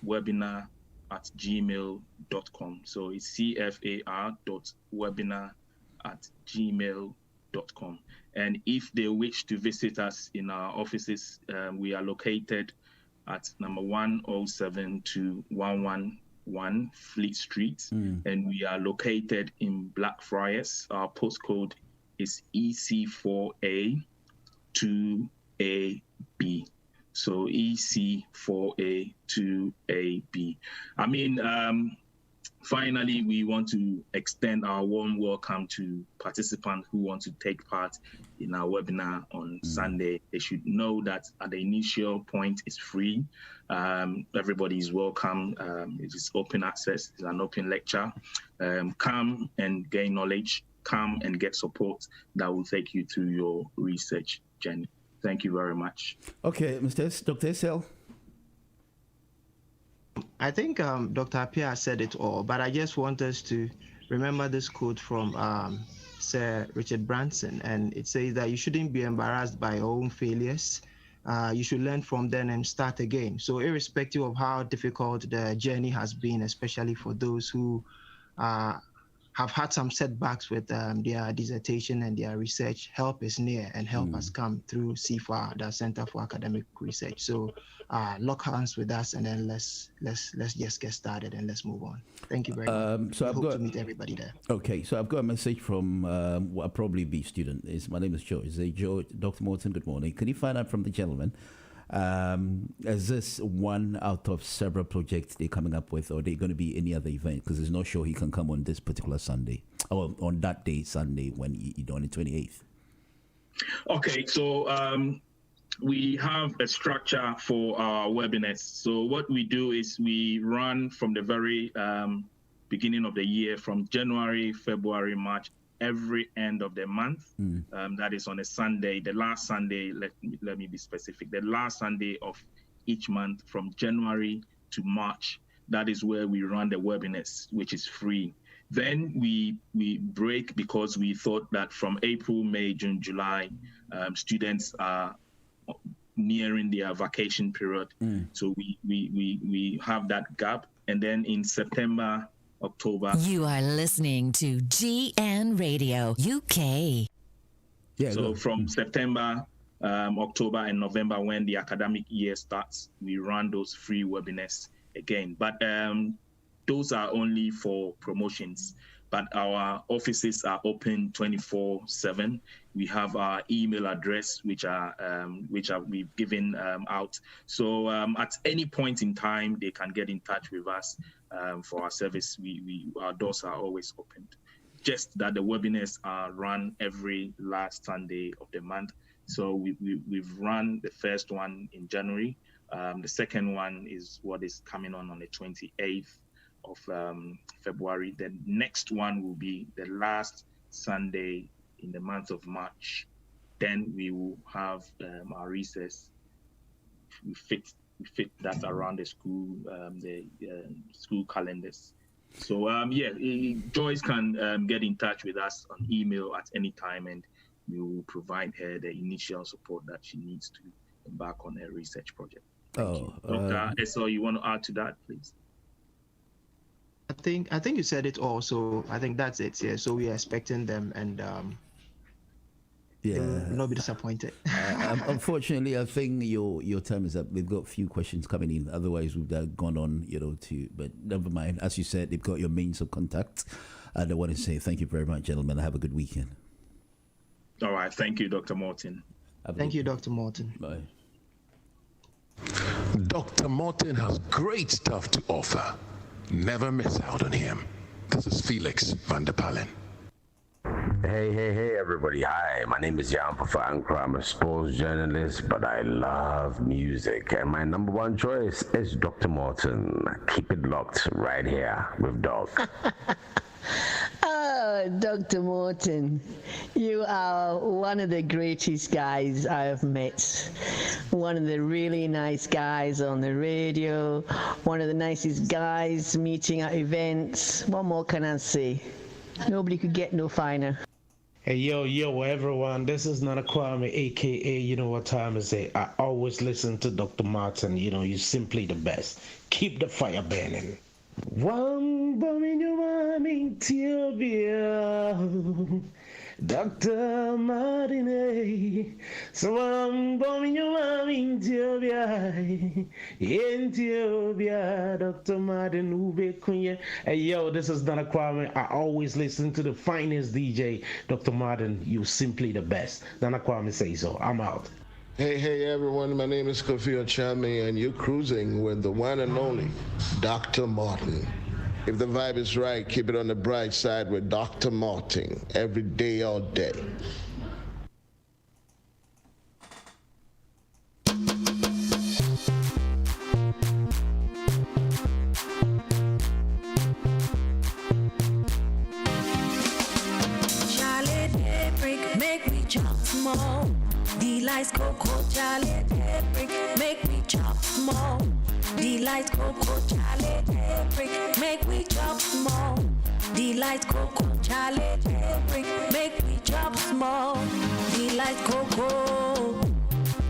.webinar@gmail.com. So it's cfar.webinar@gmail.com. And if they wish to visit us in our offices, we are located at number 107 to 111 Fleet Street, and we are located in Blackfriars. Our postcode is EC4A 2AB. So EC4A 2AB. I mean, finally, we want to extend our warm welcome to participants who want to take part in our webinar on Sunday. They should know that at the initial point, it's free. Everybody is welcome. It is open access. It's an open lecture. Come and gain knowledge. Come and get support that will take you through your research journey. Thank you very much. Okay, Dr. Essel. I think Dr. Appiah said it all, but I just want us to remember this quote from Sir Richard Branson, and it says that you shouldn't be embarrassed by your own failures. You should learn from them and start again. So irrespective of how difficult the journey has been, especially for those who have had some setbacks with their dissertation and their research, help is near, and help has come through CFA, the Center for Academic Research. So lock hands with us, and then let's just get started and let's move on. Thank you very much. So I I've hope got to meet everybody there. Okay, so I've got a message from what I'll probably be student. My name is George. George, Dr. Morton, good morning. Can you find out from the gentleman? Is this one out of several projects they're coming up with, or are they going to be any other event? Because there's no show he can come on this particular Sunday, or on that day, Sunday, when you're on the 28th. Okay, so we have a structure for our webinars. So what we do is we run from the very beginning of the year, from January, February, March, every end of the month. That is on a Sunday, the last Sunday, let me be specific, the last Sunday of each month from January to March. That is where we run the webinars, which is free. Then we break because we thought that from April, May, June, July, students are nearing their vacation period. So we have that gap. And then in September, October. You are listening to GN Radio UK. So from September, October, and November, when the academic year starts, we run those free webinars again. But those are only for promotions. But our offices are open 24/7. We have our email address, which we've given out. So at any point in time, they can get in touch with us for our service. Our doors are always opened. Just that the webinars are run every last Sunday of the month. So we've run the first one in January. The second one is what is coming on the 28th of February. The next one will be the last Sunday in the month of March. Then we will have our recess. We fit that around the school school calendars. So Joyce can get in touch with us on email at any time, and we will provide her the initial support that she needs to embark on her research project. Thank you. Dr. Esau, you want to add to that, please? I think you said it all, so I think that's it. Yeah, so we are expecting them, and they'll not be disappointed. Unfortunately, I think your time is up. We've got a few questions coming in. Otherwise, we've gone on, but never mind. As you said, they've got your means of contact, and I want to say thank you very much, gentlemen. Have a good weekend. All right, thank you, Dr. Morton. Thank you, Dr. Morton. Bye. Dr. Morton has great stuff to offer. Never miss out on him. This is Felix van der Palen. Hey, everybody. Hi, my name is Jan Pafankra. I'm a sports journalist, but I love music. And my number one choice is Dr. Morton. Keep it locked right here with Doc. Oh, Dr. Morton, you are one of the greatest guys I have met. One of the really nice guys on the radio, one of the nicest guys meeting at events. What more can I say? Nobody could get no finer. Hey, yo, everyone. This is Nana Kwame, a.k.a. You know what time is it? I always listen to Dr. Morton. You're simply the best. Keep the fire burning. One bomb in your arm in Ethiopia, Dr. Martin. So one bomb in your arm in Ethiopia, Dr. Martin Ube Kunya. Hey, yo, this is Dana Kwame. I always listen to the finest DJ, Dr. Martin. You simply the best. Dana Kwame say so. I'm out. Hey, everyone. My name is Kofi Ochame, and you're cruising with the one and only Dr. Morton. If the vibe is right, keep it on the bright side with Dr. Morton every day, all day. Charlie, daybreak, make me jump more. Delight Coco Charlie Brick, make me chop small. Delight Coco Charlie Brick, make me chop small. Delight Coco Charlie Brick, make me chop small. Delight Coco.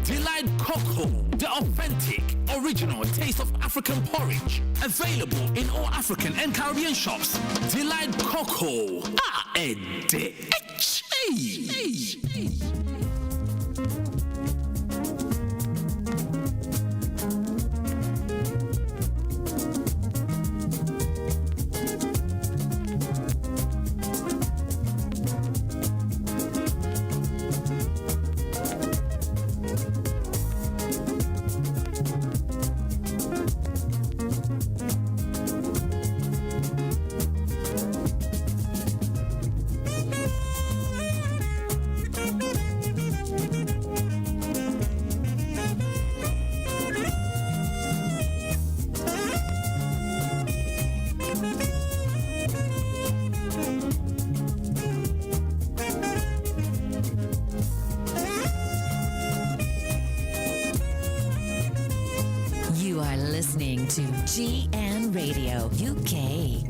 Delight Coco, the authentic, original taste of African porridge. Available in all African and Caribbean shops. Delight Coco. You are listening to GN Radio UK.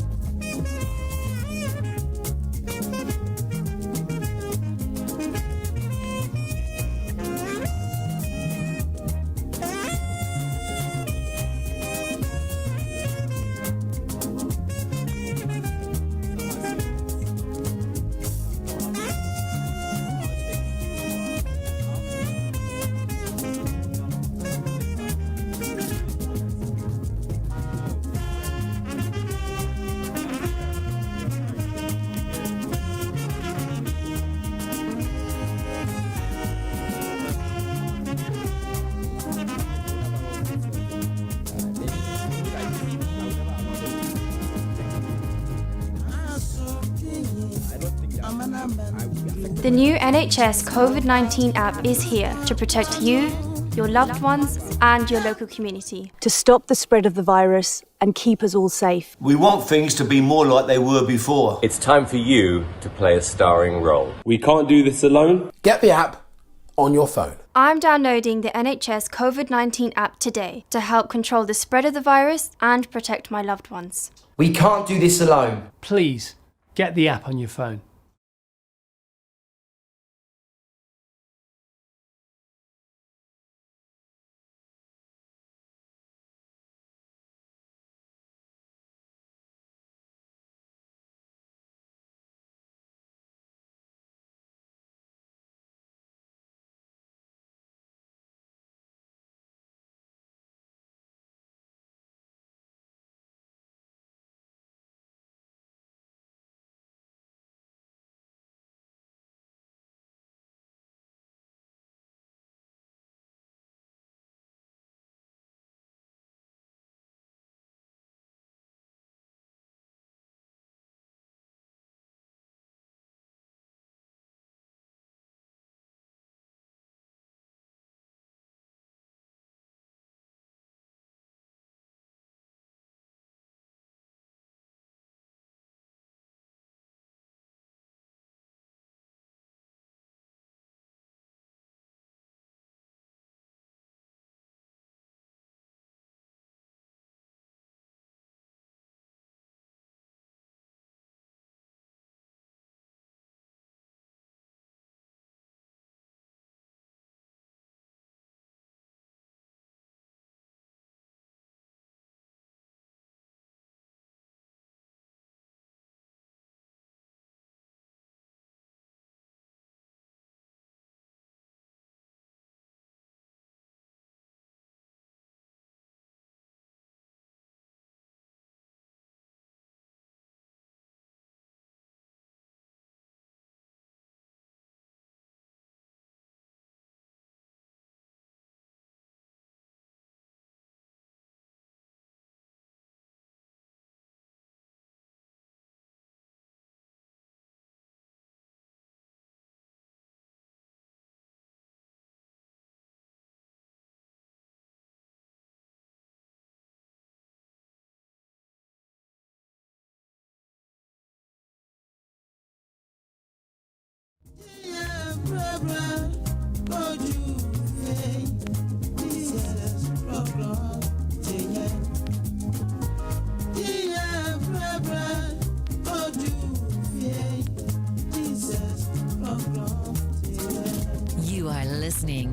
The new NHS COVID-19 app is here to protect you, your loved ones, and your local community. To stop the spread of the virus and keep us all safe. We want things to be more like they were before. It's time for you to play a starring role. We can't do this alone. Get the app on your phone. I'm downloading the NHS COVID-19 app today to help control the spread of the virus and protect my loved ones. We can't do this alone. Please, get the app on your phone.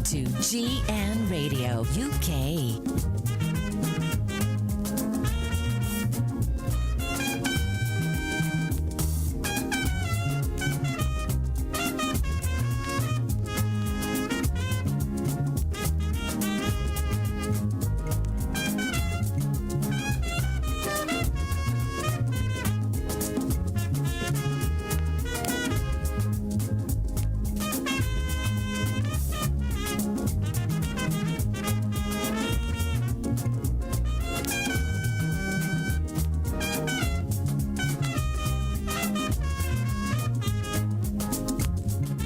to GN Radio UK.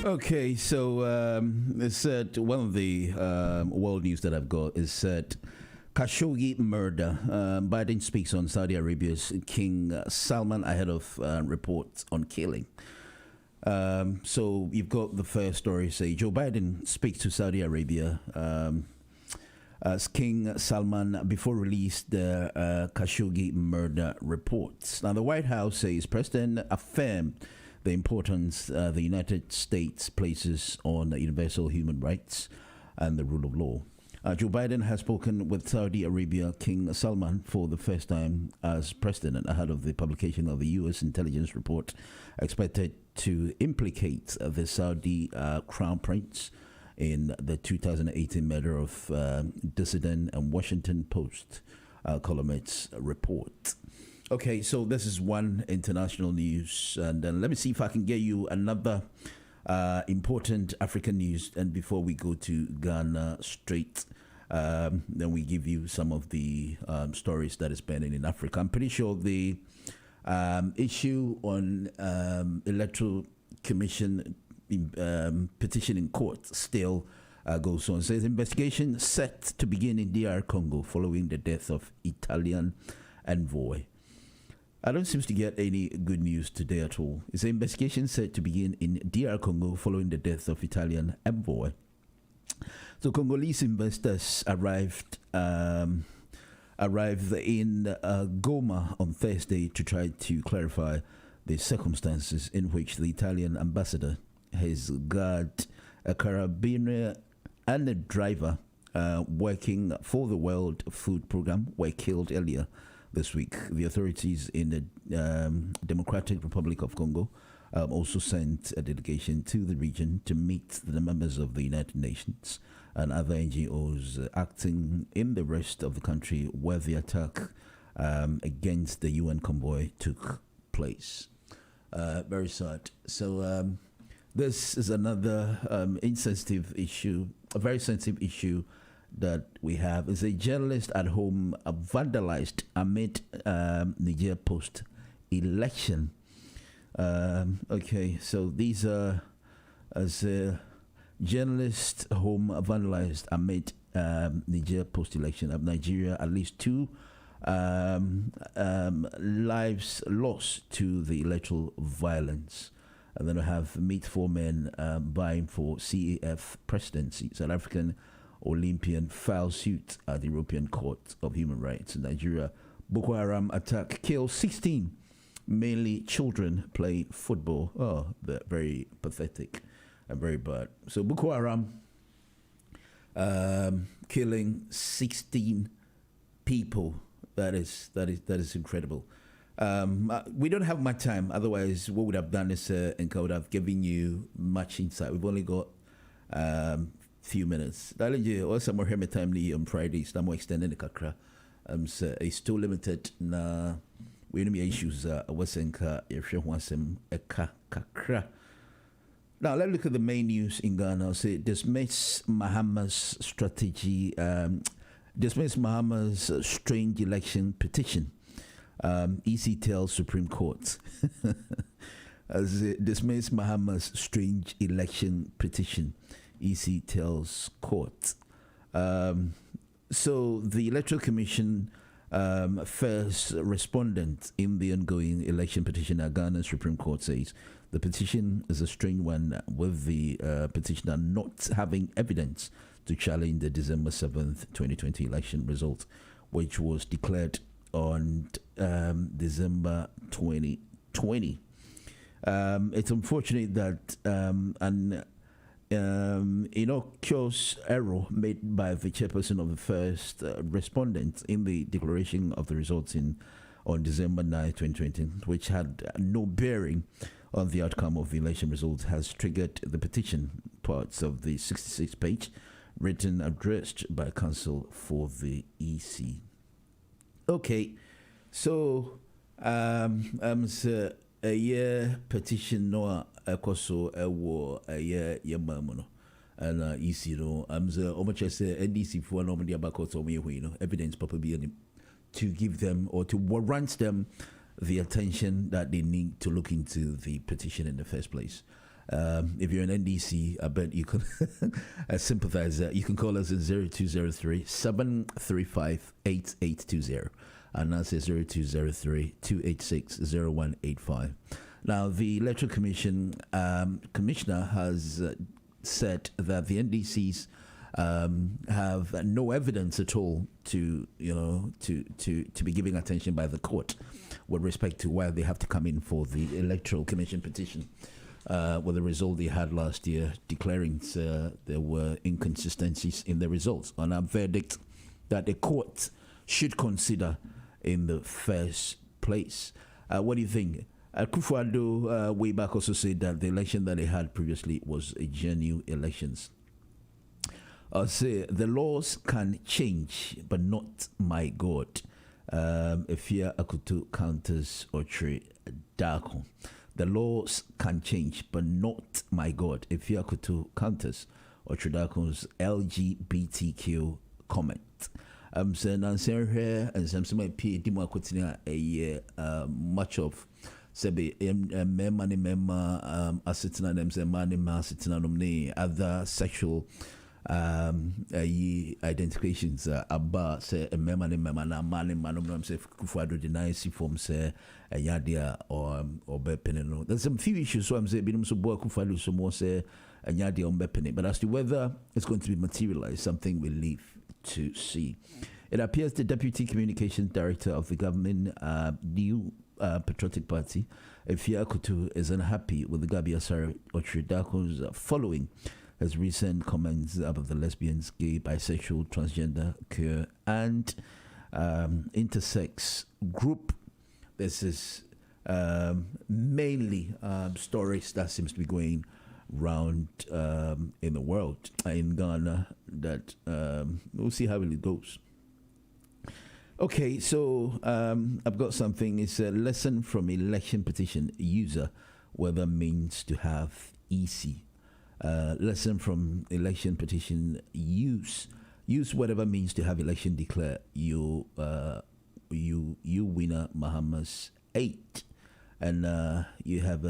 Okay, so it said one of the world news that I've got is that Khashoggi murder. Biden speaks on Saudi Arabia's King Salman ahead of reports on killing. So you've got the first story say Joe Biden speaks to Saudi Arabia as King Salman before release the Khashoggi murder reports. Now the White House says President affirmed the importance the United States places on universal human rights and the rule of law. Joe Biden has spoken with Saudi Arabia King Salman for the first time as president ahead of the publication of the U.S. intelligence report expected to implicate the Saudi crown prince in the 2018 murder of dissident and Washington Post columnist report. Okay, so this is one international news, and then let me see if I can get you another important African news. And before we go to Ghana straight, then we give you some of the stories that is pending in Africa. I'm pretty sure the issue on electoral commission petition in court still goes on. Says investigation set to begin in DR Congo following the death of Italian envoy. I don't seem to get any good news today at all. Is the investigation set to begin in DR Congo following the death of Italian envoy? So Congolese investors arrived in Goma on Thursday to try to clarify the circumstances in which the Italian ambassador, his guard, a carabiner, and a driver working for the World Food Program were killed earlier this week. The authorities in the Democratic Republic of Congo also sent a delegation to the region to meet the members of the United Nations and other NGOs acting in the rest of the country where the attack against the UN convoy took place. Very sad. So this is another insensitive issue, a very sensitive issue that we have. Is a journalist at home vandalized amid Niger Post election. Okay, so these are as a journalist home vandalized amid Niger Post election of Nigeria. At least 2 lives lost to the electoral violence. And then we have meet 4 men vying for CAF presidency. South African Olympian files suit at the European Court of Human Rights in Nigeria. Boko Haram attack kills 16, mainly children playing football. Oh, very pathetic and very bad. So Boko Haram killing 16 people. That is incredible. We don't have much time. Otherwise, what we would have done is Nka would have given you much insight. We've only got few minutes. Darling, also more me timely on Fridays. I'm more extending the kakra. So it's too limited. Na we know issues. Was Nka if you want some kakra. Now let's look at the main news in Ghana. Say dismiss Mahama's strategy. Dismiss Mahama's strange election petition. EC tells Supreme Court. As dismiss Mahama's strange election petition. EC tells court. So the Electoral Commission first respondent in the ongoing election petition at Ghana Supreme Court says the petition is a strange one, with the petitioner not having evidence to challenge the December 7th, 2020 election result, which was declared on December 2020. It's unfortunate that an innocuous error made by the chairperson of the first respondent in the declaration of the results on December 9, 2020, which had no bearing on the outcome of the election results, has triggered the petition parts of the 66-page written addressed by counsel for the EC. Okay, so a year petition no akoso ewo a year yemamuno and EC no omoche say NDC for no media back out evidence probably to give them or to warrant them the attention that they need to look into the petition in the first place. If you're an NDC, I bet you can sympathize. You can call us at 0203-735-8820. And that's 0203-286-0185. Now, the Electoral Commission commissioner has said that the NDCs have no evidence at all to be giving attention by the court with respect to why they have to come in for the Electoral Commission petition. With the result they had last year, declaring there were inconsistencies in the results on a verdict that the court should consider in the first place. What do you think? Kufuor way back also said that the election that they had previously was a genuine elections. I'll say the laws can change, but not my God. If you akutu counters or trade darko. The laws can change, but not my God. If you akutu counters or trade darko's LGBTQ comment. Saying answer here and some P Dimo Kutina a much of Sebe member assetting them say money sitting other sexual identifications about say a member na money man say Kufuor deny si form say a yadia or bepenino. There's some few issues so I'm saying binum so boy Kufuor so more say a yadia or bepenino, but as to whether it's going to be materialized, something we leave to see. It appears the Deputy Communications Director of the government new Patriotic Party, Efia Kutu, is unhappy with the Gabi Asare Otridako's following his recent comments about the lesbians, gay, bisexual, transgender, queer, and intersex group. This is mainly stories that seems to be going round in the world, in Ghana, that we'll see how it goes. Okay, so I've got something. It's a lesson from election petition user whether means to have EC. Lesson from election petition use whatever means to have election declare you winner Mahamas 8, and you have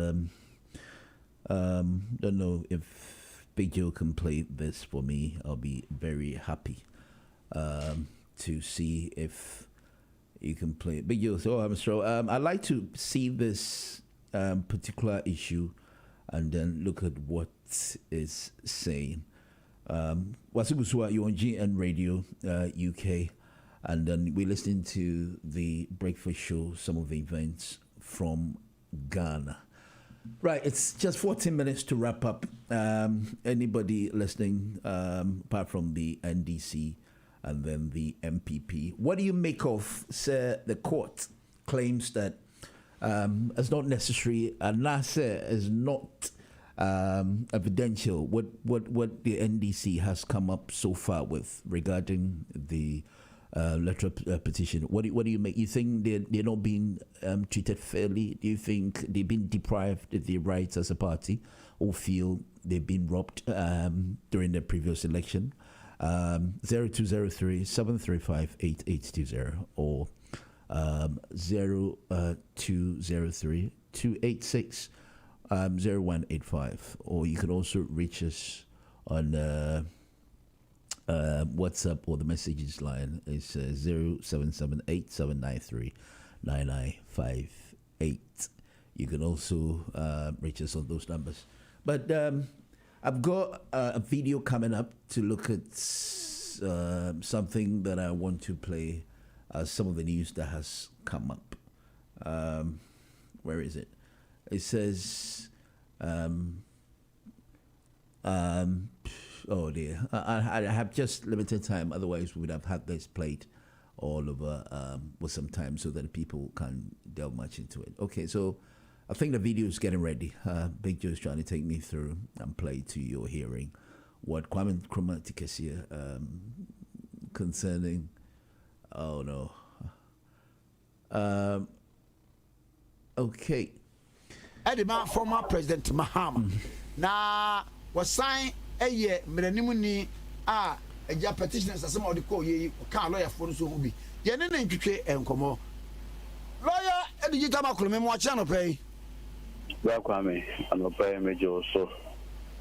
don't know if Big Joe can play this for me. I'll be very happy to see if you can play it. Big Joe, so I'd like to see this particular issue and then look at what is saying. Wasibusua, you're on GN Radio UK, and then we're listening to the breakfast show, some of the events from Ghana. Right, it's just 14 minutes to wrap up. Anybody listening, apart from the NDC and then the MPP, what do you make of, say, the court claims that it's not necessary, and NASA is not evidential what the NDC has come up so far with regarding the letter of petition? What do you make? You think they're not being treated fairly? Do you think they've been deprived of their rights as a party, or feel they've been robbed during the previous election? 0203-735-8820 or 0203-286-0185, or you can also reach us on WhatsApp, or the messages line is 0778-793-9958. You can also reach us on those numbers. But I've got a video coming up to look at something that I want to play, some of the news that has come up. Where is it? It says Oh dear, I have just limited time. Otherwise, we would have had this played all over with some time so that people can delve much into it. Okay, so I think the video is getting ready. Big Joe is trying to take me through and play to your hearing what Kwame Nkrumah is here concerning. Oh no. Okay. Edema former President Mahama. Na was signed a year, Melanimuni a petitioners as some of the call ye can't lawyer for so be. Yen and Encomo. Lawyer and the Yitama Memo channel pay. Welcome, I'm a pay major also.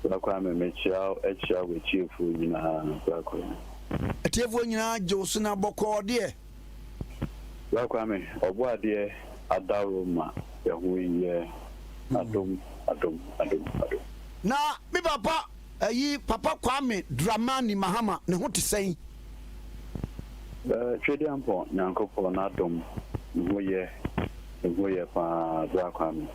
Welcome, Mitchell, Etcha with you for welcome. A Tiavonia Josina Boko, dear. Welcome, or what dear, Adaruma, Yahui, Adum. Na me papa ayi papa Kwame Dramani Mahama ne ho te sei twede ampo nyankopɔ na dom ngoye pa bra Kwame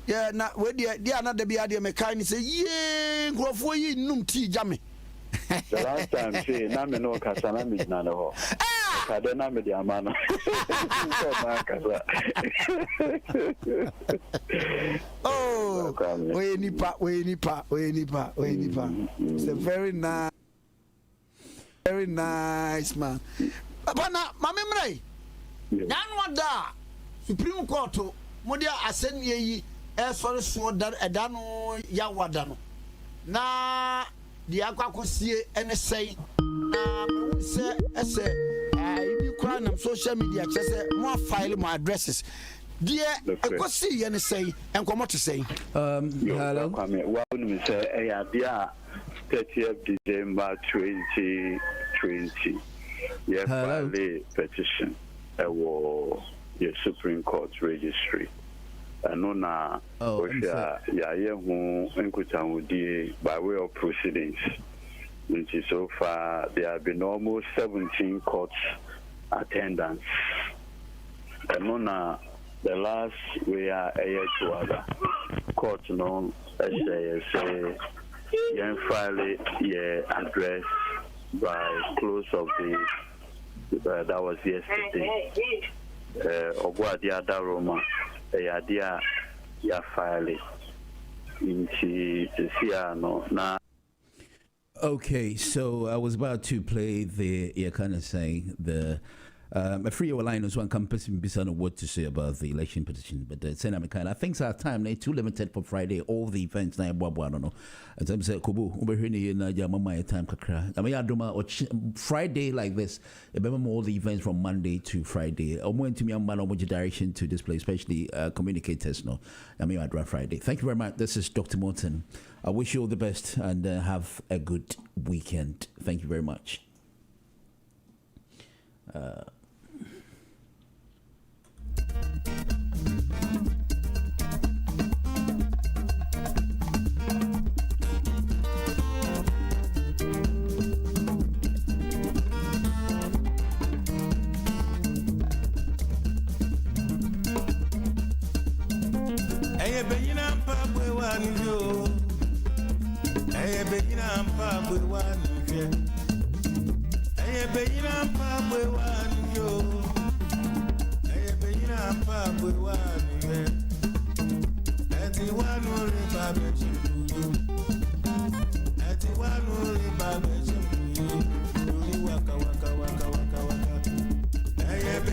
yeah na we dia na da bia de me kai ni say ye nkrofo yi num tea jame the last time say na me no kasa na me na ho kada na me di amana oh we nipa it's a very nice man papa na mame mrai dan da Supreme Court mo dia asɛm yi sɔre so da no ya wada no na dia akwakosie ene sɛn na me sɛ ɛsɛ you cry on social media just more file my addresses dear ekosi ye ne say enkomo to say hello well me say dia 30th December 2020 yeah file petition wo the Supreme Court registry no na ya hu enkutanwudi by way of proceedings. So far, there have been almost 17 courts attendance. And on the last we are a year to other court no say file address by close of the that was yesterday. Ogwadia Daroma Ayadia ya file into Siano na. Okay, so I was about to play you're kind of saying a free line is one compass beside what to say about the election petition, but I think our time they too limited for Friday. All the events now, I don't know. As I'm saying, Kubu, my time kakra. I mean, I do Friday like this. Remember all the events from Monday to Friday. I'm going to me on which direction to display, especially communicators. No, I mean, I do Friday. Thank you very much. This is Dr. Morton. I wish you all the best and have a good weekend. Thank you very much. Ati wanu riba